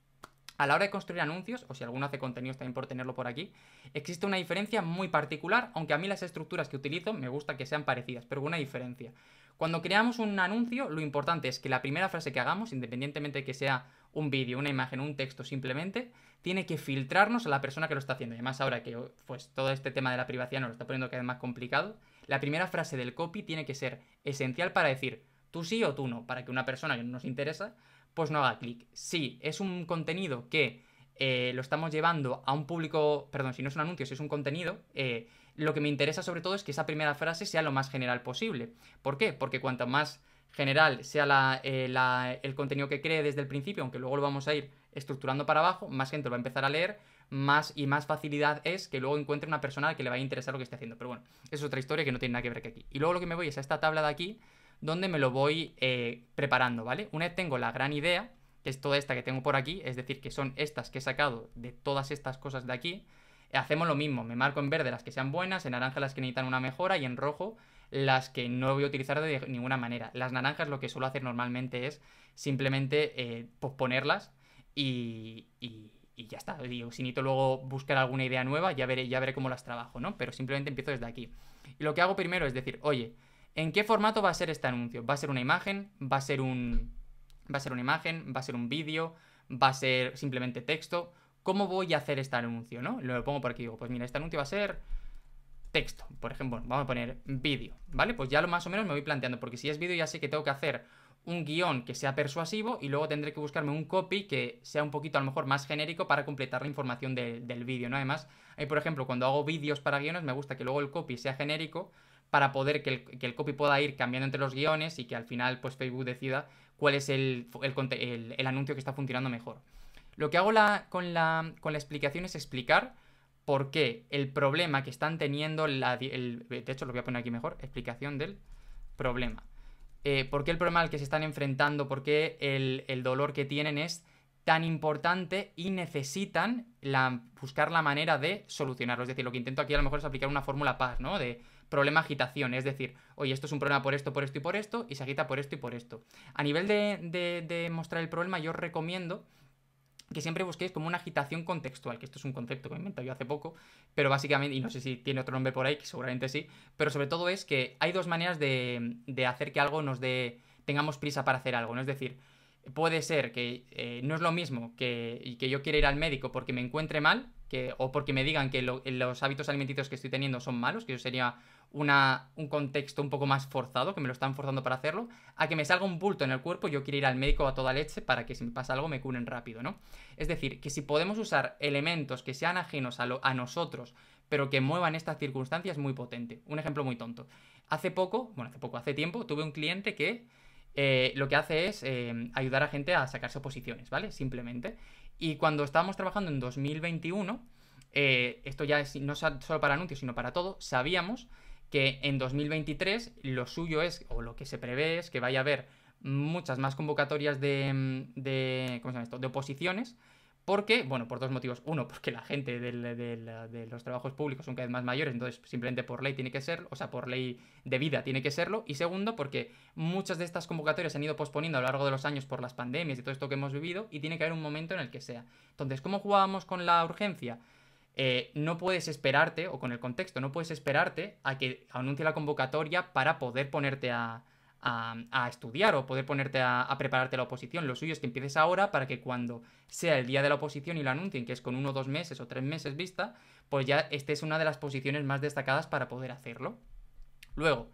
A la hora de construir anuncios, o si alguno hace contenidos también por tenerlo por aquí, existe una diferencia muy particular, aunque a mí las estructuras que utilizo me gusta que sean parecidas, pero una diferencia. Cuando creamos un anuncio, lo importante es que la primera frase que hagamos, independientemente de que sea un vídeo, una imagen, un texto simplemente, tiene que filtrarnos a la persona que lo está haciendo. Y además ahora que pues todo este tema de la privacidad nos lo está poniendo cada vez más complicado, la primera frase del copy tiene que ser esencial para decir tú sí o tú no, para que una persona que no nos interesa pues no haga clic. Si es un contenido que lo estamos llevando a un público, perdón, si no es un anuncio, si es un contenido, lo que me interesa sobre todo es que esa primera frase sea lo más general posible. ¿Por qué? Porque cuanto más general sea el contenido que cree desde el principio, aunque luego lo vamos a ir estructurando para abajo, más gente lo va a empezar a leer, más facilidad es que luego encuentre una persona a la que le va a interesar lo que esté haciendo. Pero bueno, eso es otra historia que no tiene nada que ver que aquí. Y luego lo que me voy es a esta tabla de aquí, donde me lo voy preparando, ¿vale? Una vez tengo la gran idea, que es toda esta que tengo por aquí, es decir, que son estas que he sacado de todas estas cosas de aquí, hacemos lo mismo, me marco en verde las que sean buenas, en naranja las que necesitan una mejora y en rojo las que no voy a utilizar de ninguna manera. Las naranjas lo que suelo hacer normalmente es simplemente posponerlas y ya está. Digo, si necesito luego buscar alguna idea nueva, ya veré cómo las trabajo, ¿no? Pero simplemente empiezo desde aquí. Y lo que hago primero es decir, oye, ¿en qué formato va a ser este anuncio? ¿Va a ser una imagen? ¿Va a ser una imagen? ¿Va a ser un vídeo? ¿Va a ser simplemente texto? ¿Cómo voy a hacer este anuncio, no? Lo pongo por aquí, digo, pues mira, este anuncio va a ser texto, por ejemplo, vamos a poner vídeo, ¿vale? Pues ya lo más o menos me voy planteando, porque si es vídeo ya sé que tengo que hacer un guión que sea persuasivo y luego tendré que buscarme un copy que sea un poquito a lo mejor más genérico para completar la información del vídeo, ¿no? Además, por ejemplo, cuando hago vídeos para guiones me gusta que luego el copy sea genérico para poder que el copy pueda ir cambiando entre los guiones y que al final pues Facebook decida cuál es el anuncio que está funcionando mejor. Lo que hago con la explicación es explicar por qué el problema que están teniendo, de hecho lo voy a poner aquí mejor, explicación del problema. Por qué el problema al que se están enfrentando, por qué el dolor que tienen es tan importante y necesitan buscar la manera de solucionarlo. Es decir, lo que intento aquí a lo mejor es aplicar una fórmula PAS, ¿no? De problema-agitación, es decir, oye, esto es un problema por esto y por esto, y se agita por esto y por esto. A nivel de mostrar el problema, yo os recomiendo que siempre busquéis como una agitación contextual, que esto es un concepto que me he inventado yo hace poco, pero básicamente, y no sé si tiene otro nombre por ahí, que seguramente sí, pero sobre todo es que hay dos maneras de hacer que algo tengamos prisa para hacer algo, ¿no? Es decir, puede ser que no es lo mismo que yo quiera ir al médico porque me encuentre mal, o porque me digan que los hábitos alimenticios que estoy teniendo son malos, que eso sería un contexto un poco más forzado, que me lo están forzando para hacerlo, a que me salga un bulto en el cuerpo y yo quiero ir al médico a toda leche para que si me pasa algo me curen rápido, ¿no? Es decir, que si podemos usar elementos que sean ajenos a nosotros, pero que muevan estas circunstancias, es muy potente. Un ejemplo muy tonto. Hace tiempo, tuve un cliente que lo que hace es ayudar a gente a sacarse oposiciones, ¿vale? Simplemente. Y cuando estábamos trabajando en 2021, esto ya es no solo para anuncios, sino para todo, sabíamos que en 2023 lo suyo es, o lo que se prevé es que vaya a haber muchas más convocatorias ¿cómo se llama esto? De oposiciones. Porque, bueno, por dos motivos. Uno, porque la gente de los trabajos públicos son cada vez más mayores, entonces simplemente por ley tiene que serlo, o sea, por ley de vida tiene que serlo. Y segundo, porque muchas de estas convocatorias se han ido posponiendo a lo largo de los años por las pandemias y todo esto que hemos vivido, y tiene que haber un momento en el que sea. Entonces, ¿cómo jugábamos con la urgencia? No puedes esperarte, o con el contexto, no puedes esperarte a que anuncie la convocatoria para poder ponerte a estudiar o poder ponerte a prepararte la oposición. Lo suyo es que empieces ahora para que cuando sea el día de la oposición y lo anuncien, que es con 1, 2 meses o 3 meses vista, pues ya estés una de las posiciones más destacadas para poder hacerlo. Luego,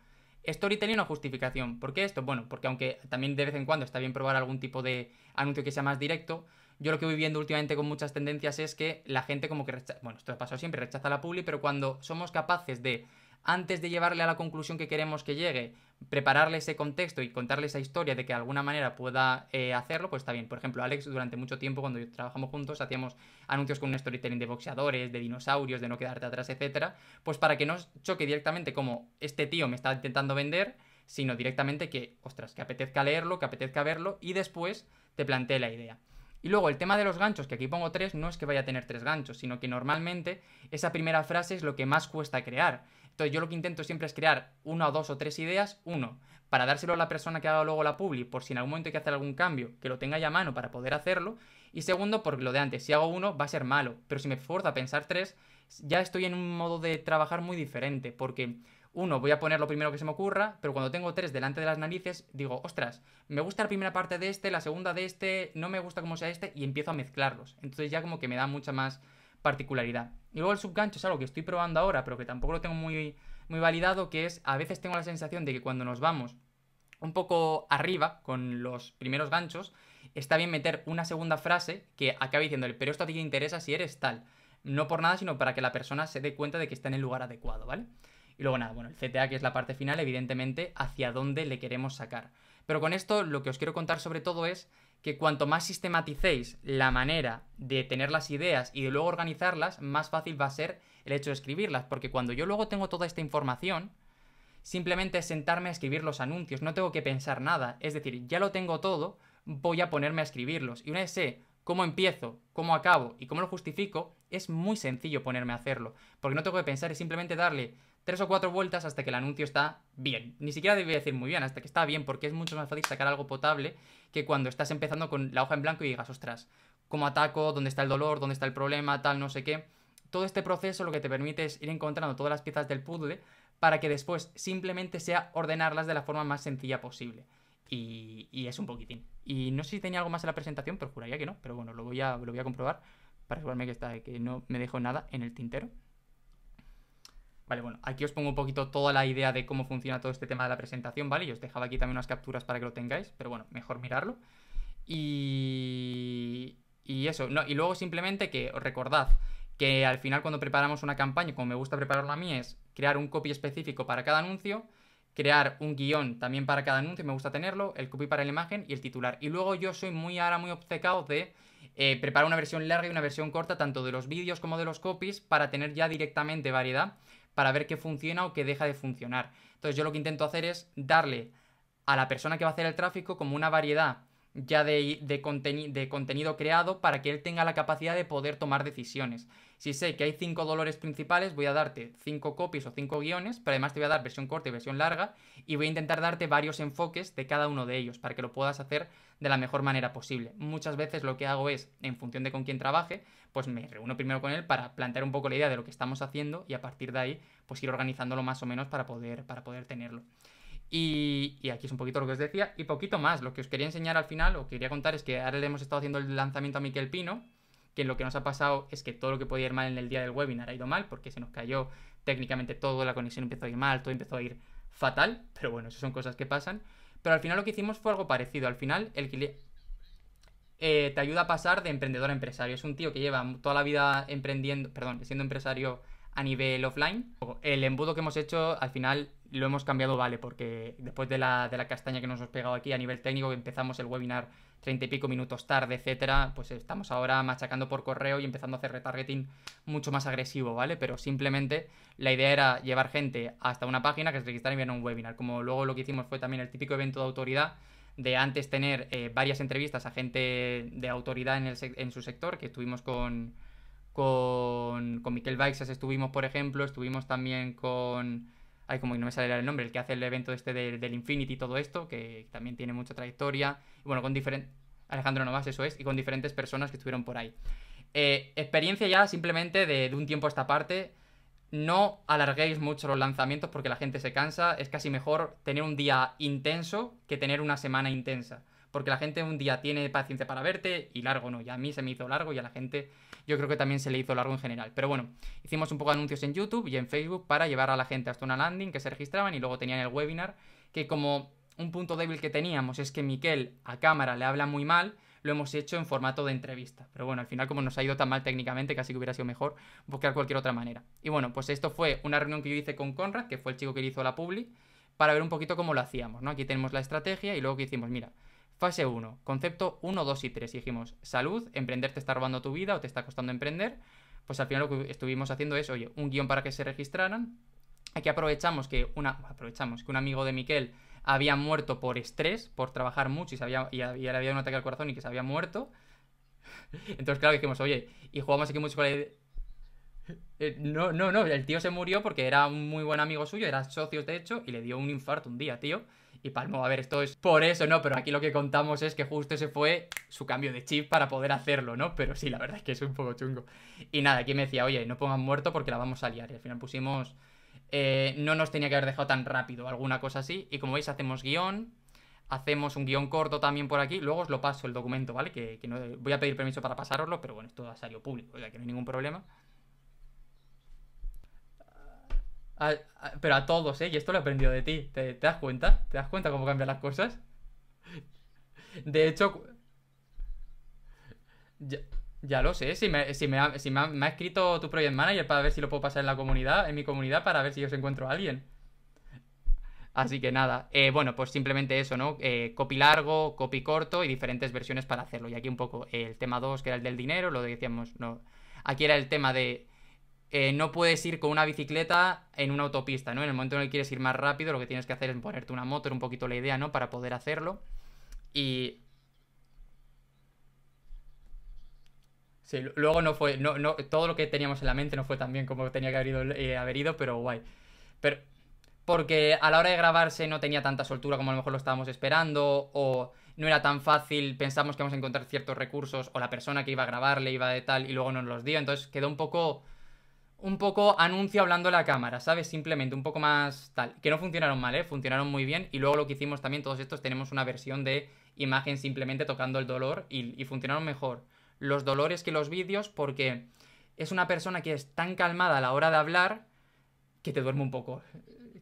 storytelling o justificación. ¿Por qué esto? Bueno, porque aunque también de vez en cuando está bien probar algún tipo de anuncio que sea más directo, yo lo que voy viendo últimamente con muchas tendencias es que la gente como que rechaza, bueno, esto ha pasado siempre, rechaza la publi, pero cuando somos capaces de, antes de llevarle a la conclusión que queremos que llegue, prepararle ese contexto y contarle esa historia de que de alguna manera pueda hacerlo, pues está bien. Por ejemplo, Alex, durante mucho tiempo, cuando trabajamos juntos, hacíamos anuncios con un storytelling de boxeadores, de dinosaurios, de no quedarte atrás, etcétera, pues para que no choque directamente como este tío me está intentando vender, sino directamente que, ostras, que apetezca leerlo, que apetezca verlo y después te plantee la idea. Y luego el tema de los ganchos, que aquí pongo 3, no es que vaya a tener 3 ganchos, sino que normalmente esa primera frase es lo que más cuesta crear. Entonces yo lo que intento siempre es crear 1 2 o 3 ideas. Uno, para dárselo a la persona que haga luego la publi, por si en algún momento hay que hacer algún cambio, que lo tenga ya a mano para poder hacerlo. Y segundo, porque lo de antes, si hago 1 va a ser malo, pero si me esfuerzo a pensar 3, ya estoy en un modo de trabajar muy diferente, porque uno, voy a poner lo primero que se me ocurra, pero cuando tengo 3 delante de las narices, digo, ostras, me gusta la primera parte de este, la segunda de este, no me gusta cómo sea este, y empiezo a mezclarlos. Entonces ya como que me da mucha más particularidad. Y luego el subgancho es algo que estoy probando ahora, pero que tampoco lo tengo muy, muy validado, que es, a veces tengo la sensación de que cuando nos vamos un poco arriba con los primeros ganchos, está bien meter una segunda frase que acabe diciéndole, pero esto a ti te interesa si eres tal. No por nada, sino para que la persona se dé cuenta de que está en el lugar adecuado, ¿vale? Y luego nada, bueno, el CTA, que es la parte final, evidentemente, hacia dónde le queremos sacar. Pero con esto lo que os quiero contar sobre todo es que cuanto más sistematicéis la manera de tener las ideas y de luego organizarlas, más fácil va a ser el hecho de escribirlas. Porque cuando yo luego tengo toda esta información, simplemente es sentarme a escribir los anuncios, no tengo que pensar nada. Es decir, ya lo tengo todo, voy a ponerme a escribirlos. Y una vez sé cómo empiezo, cómo acabo y cómo lo justifico, es muy sencillo ponerme a hacerlo. Porque no tengo que pensar, es simplemente darle 3 o 4 vueltas hasta que el anuncio está bien. Ni siquiera debo decir muy bien, hasta que está bien, porque es mucho más fácil sacar algo potable que cuando estás empezando con la hoja en blanco y digas, ostras, ¿cómo ataco? ¿Dónde está el dolor? ¿Dónde está el problema? Tal, no sé qué. Todo este proceso lo que te permite es ir encontrando todas las piezas del puzzle para que después simplemente sea ordenarlas de la forma más sencilla posible. Y es un poquitín. Y no sé si tenía algo más en la presentación, pero juraría que no. Pero bueno, lo voy a comprobar para asegurarme que no me dejo nada en el tintero. Vale, bueno, aquí os pongo un poquito toda la idea de cómo funciona todo este tema de la presentación, ¿vale? Y os dejaba aquí también unas capturas para que lo tengáis, pero bueno, mejor mirarlo. Y eso, no, y luego simplemente que os recordad que al final cuando preparamos una campaña, como me gusta prepararla a mí, es crear un copy específico para cada anuncio, crear un guión también para cada anuncio, me gusta tenerlo, el copy para la imagen y el titular. Y luego yo soy muy obcecado de preparar una versión larga y una versión corta, tanto de los vídeos como de los copies, para tener ya directamente variedad, para ver qué funciona o qué deja de funcionar. Entonces yo lo que intento hacer es darle a la persona que va a hacer el tráfico como una variedad ya de contenido creado para que él tenga la capacidad de poder tomar decisiones. Si sé que hay 5 dolores principales, voy a darte 5 copies o 5 guiones, pero además te voy a dar versión corta y versión larga, y voy a intentar darte varios enfoques de cada uno de ellos para que lo puedas hacer de la mejor manera posible. Muchas veces lo que hago es, en función de con quién trabaje, pues me reúno primero con él para plantear un poco la idea de lo que estamos haciendo y a partir de ahí pues ir organizándolo más o menos para poder tenerlo. Y aquí es un poquito lo que os decía y poquito más. Lo que os quería enseñar al final, o quería contar, es que ahora le hemos estado haciendo el lanzamiento a Miquel Pino, que lo que nos ha pasado es que todo lo que podía ir mal en el día del webinar ha ido mal, porque se nos cayó técnicamente todo, la conexión empezó a ir mal, todo empezó a ir fatal, pero bueno, eso son cosas que pasan. Pero al final lo que hicimos fue algo parecido. Al final te ayuda a pasar de emprendedor a empresario. Es un tío que lleva toda la vida emprendiendo, perdón, siendo empresario a nivel offline. El embudo que hemos hecho al final lo hemos cambiado, vale, porque después de la castaña que nos hemos pegado aquí a nivel técnico, que empezamos el webinar 30 y pico minutos tarde, etcétera, pues estamos ahora machacando por correo y empezando a hacer retargeting mucho más agresivo, ¿vale? Pero simplemente la idea era llevar gente hasta una página que se registrara y viera un webinar. Como luego lo que hicimos fue también el típico evento de autoridad, de antes tener varias entrevistas a gente de autoridad en su sector, que estuvimos con Miquel Baixas, estuvimos, por ejemplo, estuvimos también con... Ay, como no me sale el nombre, el que hace el evento este del Infinity y todo esto, que también tiene mucha trayectoria. Y bueno, con diferentes... Alejandro Novas, eso es, y con diferentes personas que estuvieron por ahí. Experiencia ya simplemente de un tiempo a esta parte. No alarguéis mucho los lanzamientos porque la gente se cansa. Es casi mejor tener un día intenso que tener una semana intensa. Porque la gente un día tiene paciencia para verte y largo no. Y a mí se me hizo largo y a la gente yo creo que también se le hizo largo en general. Pero bueno, hicimos un poco de anuncios en YouTube y en Facebook para llevar a la gente hasta una landing que se registraban y luego tenían el webinar. Que como un punto débil que teníamos es que Miquel a cámara le habla muy mal, lo hemos hecho en formato de entrevista. Pero bueno, al final como nos ha ido tan mal técnicamente, casi que hubiera sido mejor buscar cualquier otra manera. Y bueno, pues esto fue una reunión que yo hice con Conrad, que fue el chico que hizo la publi, para ver un poquito cómo lo hacíamos, ¿no? Aquí tenemos la estrategia y luego que hicimos, mira, fase 1, concepto 1, 2 y 3. Y dijimos, salud, emprender te está robando tu vida o te está costando emprender. Pues al final lo que estuvimos haciendo es, oye, un guión para que se registraran. Aquí aprovechamos que un amigo de Miquel había muerto por estrés, por trabajar mucho y le había dado un ataque al corazón y que se había muerto. Entonces, claro, dijimos, oye, y jugamos aquí mucho con la idea... no, el tío se murió porque era un muy buen amigo suyo, eran socios de hecho, y le dio un infarto un día, tío. Y palmó, a ver, esto es por eso, ¿no? Pero aquí lo que contamos es que justo ese fue su cambio de chip para poder hacerlo, ¿no? Pero sí, la verdad es que es un poco chungo. Y nada, aquí me decía, oye, no pongan muerto porque la vamos a liar. Y al final pusimos... no nos tenía que haber dejado tan rápido, alguna cosa así. Y como veis, hacemos guión. Hacemos un guión corto también por aquí. Luego os lo paso el documento, ¿vale? Que no, voy a pedir permiso para pasároslo, pero bueno, esto ha salido público, o sea que no hay ningún problema. Pero a todos, ¿eh? Y esto lo he aprendido de ti. ¿Te das cuenta? ¿Te das cuenta cómo cambian las cosas? De hecho, ya, ya lo sé. Si me ha escrito tu project manager para ver si lo puedo pasar en la comunidad, en mi comunidad, para ver si os encuentro a alguien. Así que nada, bueno, pues simplemente eso, ¿no? Copy largo, copy corto y diferentes versiones para hacerlo. Y aquí un poco el tema 2 que era el del dinero, lo decíamos, no. Aquí era el tema de no puedes ir con una bicicleta en una autopista, ¿no? En el momento en el que quieres ir más rápido, lo que tienes que hacer es ponerte una moto, era un poquito la idea, ¿no? Para poder hacerlo. Y sí, luego no fue, todo lo que teníamos en la mente no fue tan bien como tenía que haber ido, pero guay. Pero, porque a la hora de grabarse no tenía tanta soltura como a lo mejor lo estábamos esperando, o no era tan fácil, pensamos que íbamos a encontrar ciertos recursos, o la persona que iba a grabarle iba de tal y luego nos los dio, entonces quedó un poco anuncio hablando a la cámara, ¿sabes? Simplemente un poco más tal. Que no funcionaron mal, ¿eh? Funcionaron muy bien. Y luego lo que hicimos también, todos estos, tenemos una versión de imagen simplemente tocando el dolor y funcionaron mejor los dolores que los vídeos porque es una persona que es tan calmada a la hora de hablar que te duerme un poco.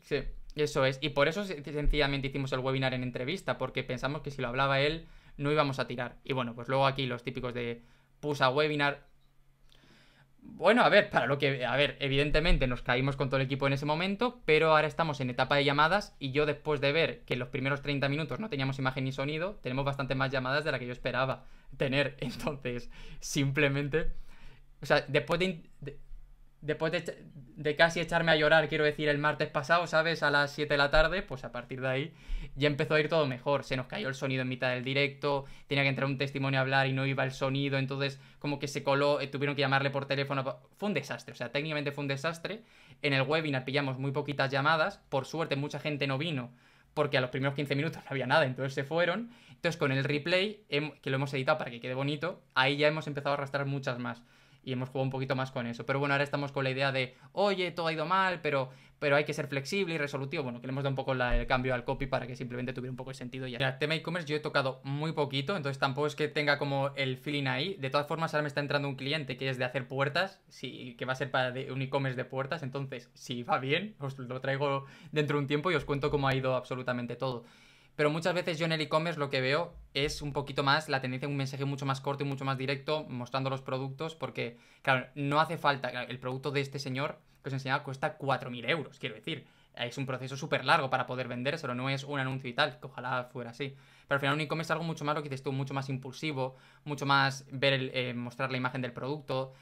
Sí, eso es. Y por eso sencillamente hicimos el webinar en entrevista, porque pensamos que si lo hablaba él no íbamos a tirar. Y bueno, pues luego aquí los típicos de pusa webinar. Bueno, a ver, evidentemente nos caímos con todo el equipo en ese momento, pero ahora estamos en etapa de llamadas y yo después de ver que en los primeros 30 minutos no teníamos imagen ni sonido, tenemos bastante más llamadas de la que yo esperaba tener. Entonces, simplemente, o sea, después de casi echarme a llorar, quiero decir, el martes pasado, ¿sabes? A las 7 de la tarde, pues a partir de ahí ya empezó a ir todo mejor. Se nos cayó el sonido en mitad del directo, tenía que entrar un testimonio a hablar y no iba el sonido, entonces como que se coló, tuvieron que llamarle por teléfono. Fue un desastre, o sea, técnicamente fue un desastre. En el webinar pillamos muy poquitas llamadas, por suerte mucha gente no vino, porque a los primeros 15 minutos no había nada, entonces se fueron. Entonces con el replay, que lo hemos editado para que quede bonito, ahí ya hemos empezado a arrastrar muchas más. Y hemos jugado un poquito más con eso. Pero bueno, ahora estamos con la idea de, oye, todo ha ido mal, pero hay que ser flexible y resolutivo. Bueno, que le hemos dado un poco el cambio al copy para que simplemente tuviera un poco de sentido ya. El tema e-commerce yo he tocado muy poquito, entonces tampoco es que tenga como el feeling ahí. De todas formas, ahora me está entrando un cliente que es de hacer puertas, sí, que va a ser para un e-commerce de puertas. Entonces, si va bien, os lo traigo dentro de un tiempo y os cuento cómo ha ido absolutamente todo. Pero muchas veces yo en el e-commerce lo que veo es un poquito más la tendencia a un mensaje mucho más corto y mucho más directo mostrando los productos porque, claro, no hace falta, claro, el producto de este señor que os enseñaba cuesta 4.000 euros, quiero decir. Es un proceso súper largo para poder vendérselo, no es un anuncio y tal, que ojalá fuera así. Pero al final un e-commerce es algo mucho más, lo que dices tú, mucho más impulsivo, mucho más mostrar la imagen del producto.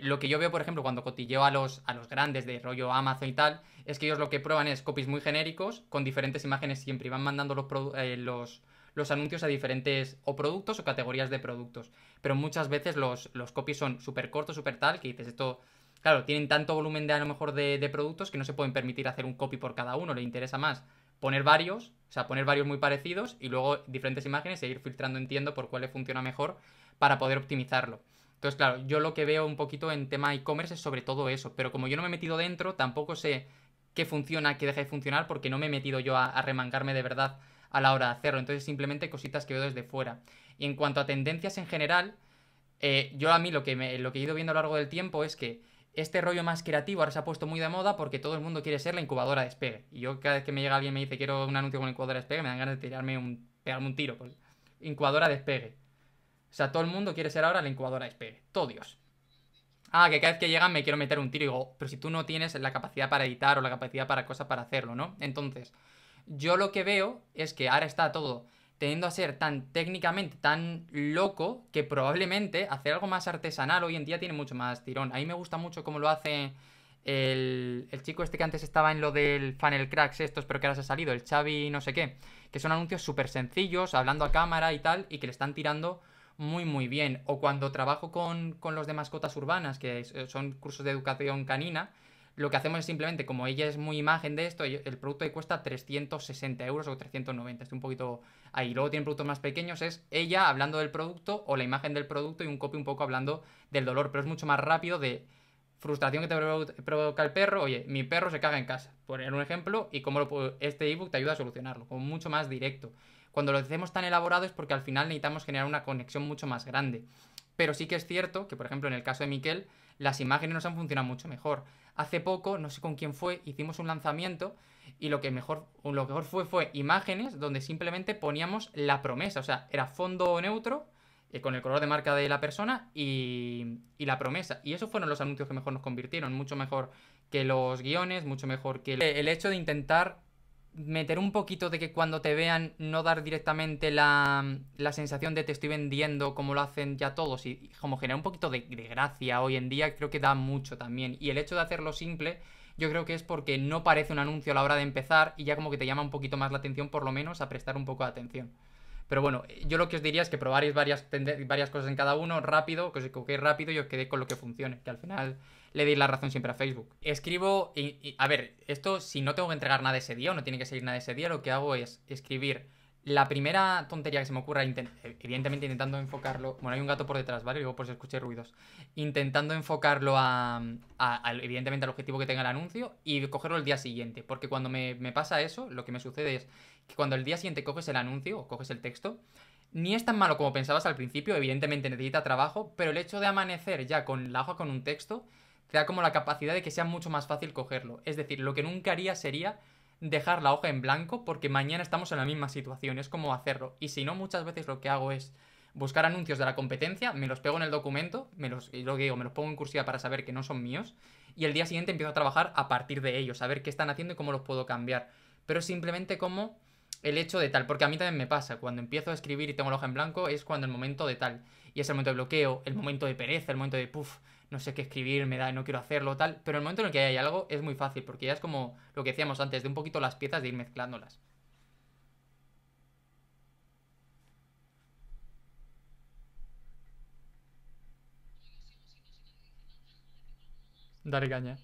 Lo que yo veo, por ejemplo, cuando cotilleo a los grandes de rollo Amazon y tal, es que ellos lo que prueban es copies muy genéricos, con diferentes imágenes siempre, y van mandando los anuncios a diferentes o productos o categorías de productos. Pero muchas veces los copies son súper cortos, súper tal, que dices esto. Claro, tienen tanto volumen de a lo mejor de productos que no se pueden permitir hacer un copy por cada uno. Le interesa más poner varios, o sea, poner varios muy parecidos y luego diferentes imágenes e ir filtrando, entiendo, por cuál le funciona mejor para poder optimizarlo. Entonces, claro, yo lo que veo un poquito en tema e-commerce es sobre todo eso. Pero como yo no me he metido dentro, tampoco sé qué funciona, qué deja de funcionar, porque no me he metido yo a remangarme de verdad a la hora de hacerlo. Entonces, simplemente cositas que veo desde fuera. Y en cuanto a tendencias en general, yo a mí lo que he ido viendo a lo largo del tiempo es que este rollo más creativo ahora se ha puesto muy de moda porque todo el mundo quiere ser la incubadora de despegue. Y yo cada vez que me llega alguien y me dice quiero un anuncio con incubadora de despegue, me dan ganas de pegarme un tiro. Pues, incubadora de despegue. O sea, todo el mundo quiere ser ahora la incubadora de despegue. Todo Dios. Ah, que cada vez que llegan me quiero meter un tiro y digo, pero si tú no tienes la capacidad para editar o la capacidad para cosas para hacerlo, ¿no? Entonces, yo lo que veo es que ahora está todo tendiendo a ser tan técnicamente tan loco que probablemente hacer algo más artesanal hoy en día tiene mucho más tirón. A mí me gusta mucho cómo lo hace el chico este que antes estaba en lo del Funnel Cracks estos, pero que ahora se ha salido, el Xavi no sé qué, que son anuncios súper sencillos, hablando a cámara y tal, y que le están tirando muy muy bien. O cuando trabajo con los de mascotas urbanas, que son cursos de educación canina, lo que hacemos es simplemente, como ella es muy imagen de esto, el producto que cuesta 360 euros o 390, estoy un poquito ahí. Luego tienen productos más pequeños, es ella hablando del producto o la imagen del producto y un copy un poco hablando del dolor, pero es mucho más rápido de frustración que te provoca el perro. Oye, mi perro se caga en casa, poner un ejemplo, y cómo este ebook te ayuda a solucionarlo, como mucho más directo. Cuando lo hacemos tan elaborado es porque al final necesitamos generar una conexión mucho más grande. Pero sí que es cierto que, por ejemplo, en el caso de Miquel, las imágenes nos han funcionado mucho mejor. Hace poco, no sé con quién fue, hicimos un lanzamiento y lo que mejor fue imágenes donde simplemente poníamos la promesa. O sea, era fondo neutro con el color de marca de la persona y la promesa. Y esos fueron los anuncios que mejor nos convirtieron. Mucho mejor que los guiones, mucho mejor que el hecho de intentar meter un poquito de que cuando te vean no dar directamente la sensación de te estoy vendiendo como lo hacen ya todos y como generar un poquito de gracia hoy en día creo que da mucho también. Y el hecho de hacerlo simple yo creo que es porque no parece un anuncio a la hora de empezar y ya como que te llama un poquito más la atención, por lo menos a prestar un poco de atención. Pero bueno, yo lo que os diría es que probaréis varias cosas en cada uno rápido, que os equivoquéis rápido y os quedéis con lo que funcione, que al final le deis la razón siempre a Facebook. Escribo, a ver, esto si no tengo que entregar nada ese día o no tiene que salir nada ese día, lo que hago es escribir la primera tontería que se me ocurra, evidentemente intentando enfocarlo. Bueno, hay un gato por detrás, ¿vale? Luego por si escuché ruidos. Intentando enfocarlo evidentemente al objetivo que tenga el anuncio y cogerlo el día siguiente. Porque cuando me pasa eso, lo que me sucede es que cuando el día siguiente coges el anuncio o coges el texto, ni es tan malo como pensabas al principio, evidentemente necesita trabajo, pero el hecho de amanecer ya con la hoja con un texto te da como la capacidad de que sea mucho más fácil cogerlo. Es decir, lo que nunca haría sería dejar la hoja en blanco porque mañana estamos en la misma situación, es como hacerlo. Y si no, muchas veces lo que hago es buscar anuncios de la competencia, me los pego en el documento, y lo que digo, me los pongo en cursiva para saber que no son míos, y el día siguiente empiezo a trabajar a partir de ellos, a ver qué están haciendo y cómo los puedo cambiar. Pero simplemente como el hecho de tal, porque a mí también me pasa, cuando empiezo a escribir y tengo la hoja en blanco es cuando el momento de tal, y es el momento de bloqueo, el momento de pereza, el momento de puff, no sé qué escribir, me da, no quiero hacerlo, tal, pero el momento en el que hay algo es muy fácil, porque ya es como lo que decíamos antes, de un poquito las piezas de ir mezclándolas. Dale caña.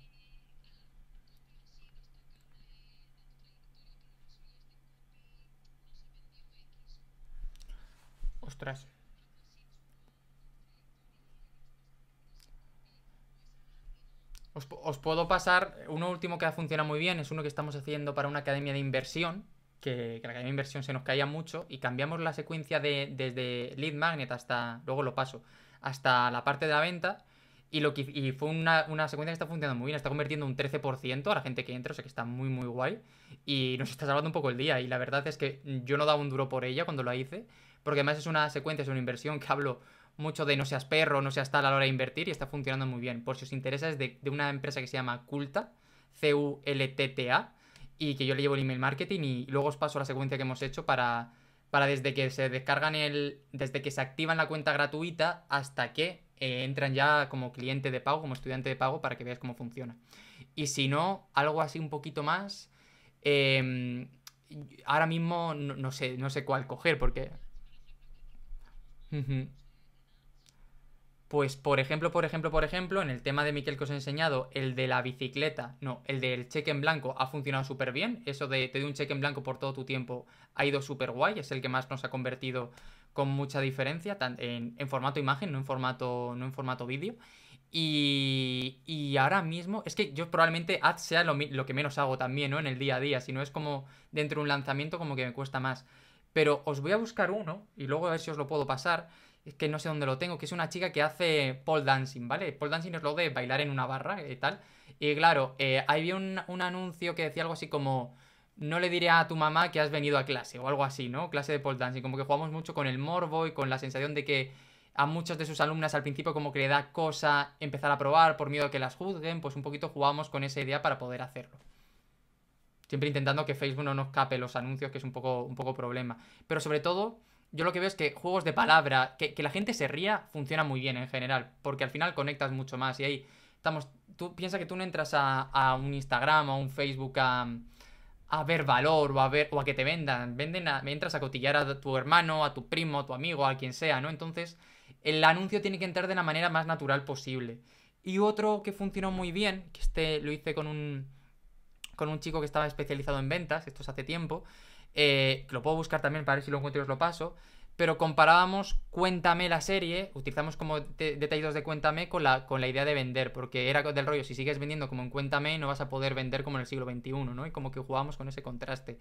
Ostras. Os puedo pasar uno último que ha funcionado muy bien, es uno que estamos haciendo para una academia de inversión, que la academia de inversión se nos caía mucho y cambiamos la secuencia desde lead magnet hasta, luego lo paso, hasta la parte de la venta y fue una secuencia que está funcionando muy bien, está convirtiendo un 13% a la gente que entra, o sea que está muy muy guay y nos está salvando un poco el día y la verdad es que yo no daba un duro por ella cuando la hice, porque además es una secuencia, es una inversión que hablo mucho de no seas perro, no seas tal a la hora de invertir y está funcionando muy bien. Por si os interesa, es de una empresa que se llama Culta, Cultta, y que yo le llevo el email marketing y luego os paso la secuencia que hemos hecho para desde que se descargan desde que se activan la cuenta gratuita hasta que entran ya como cliente de pago, como estudiante de pago, para que veas cómo funciona. Y si no, algo así un poquito más, eh, ahora mismo no sé cuál coger porque... Pues por ejemplo, en el tema de Miquel que os he enseñado, el de la bicicleta, no, el del cheque en blanco ha funcionado súper bien. Eso de te doy un cheque en blanco por todo tu tiempo ha ido súper guay. Es el que más nos ha convertido con mucha diferencia, en formato imagen, no en formato vídeo. Y ahora mismo, es que yo probablemente ads sea lo que menos hago también, ¿no? En el día a día. Si no es como dentro de un lanzamiento, como que me cuesta más. Pero os voy a buscar uno y luego a ver si os lo puedo pasar. Es que no sé dónde lo tengo, que es una chica que hace pole dancing, ¿vale? Pole dancing es lo de bailar en una barra y tal. Y claro, había un anuncio que decía algo así como: no le diré a tu mamá que has venido a clase, o algo así, ¿no? Clase de pole dancing. Como que jugamos mucho con el morbo y con la sensación de que a muchas de sus alumnas al principio como que le da cosa empezar a probar por miedo a que las juzguen, pues un poquito jugamos con esa idea para poder hacerlo. Siempre intentando que Facebook no nos cape los anuncios, que es un poco problema. Pero sobre todo, yo lo que veo es que juegos de palabra, que la gente se ría, funciona muy bien en general. Porque al final conectas mucho más. Y ahí estamos. Tú piensas que tú no entras a un Instagram o a un Facebook a ver valor o a que te vendan. Entras a cotillar a tu hermano, a tu primo, a tu amigo, a quien sea, ¿no? Entonces, el anuncio tiene que entrar de la manera más natural posible. Y otro que funcionó muy bien, que lo hice con un chico que estaba especializado en ventas, esto es hace tiempo, que lo puedo buscar también para ver si lo encuentro y os lo paso, pero comparábamos Cuéntame la serie, utilizamos como detallitos de Cuéntame con la idea de vender, porque era del rollo, si sigues vendiendo como en Cuéntame no vas a poder vender como en el siglo XXI, ¿no? Y como que jugábamos con ese contraste.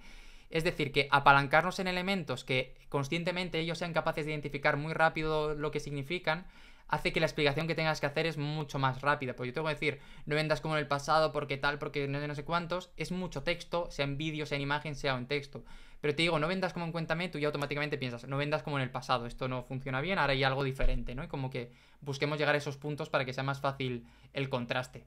Es decir, que apalancarnos en elementos que conscientemente ellos sean capaces de identificar muy rápido lo que significan, hace que la explicación que tengas que hacer es mucho más rápida. Pues yo tengo que decir, no vendas como en el pasado, porque tal, porque no sé cuántos. Es mucho texto, sea en vídeo, sea en imagen, sea en texto. Pero te digo, no vendas como en Cuéntame, tú ya automáticamente piensas, no vendas como en el pasado, esto no funciona bien, ahora hay algo diferente, ¿no? Y como que busquemos llegar a esos puntos para que sea más fácil el contraste.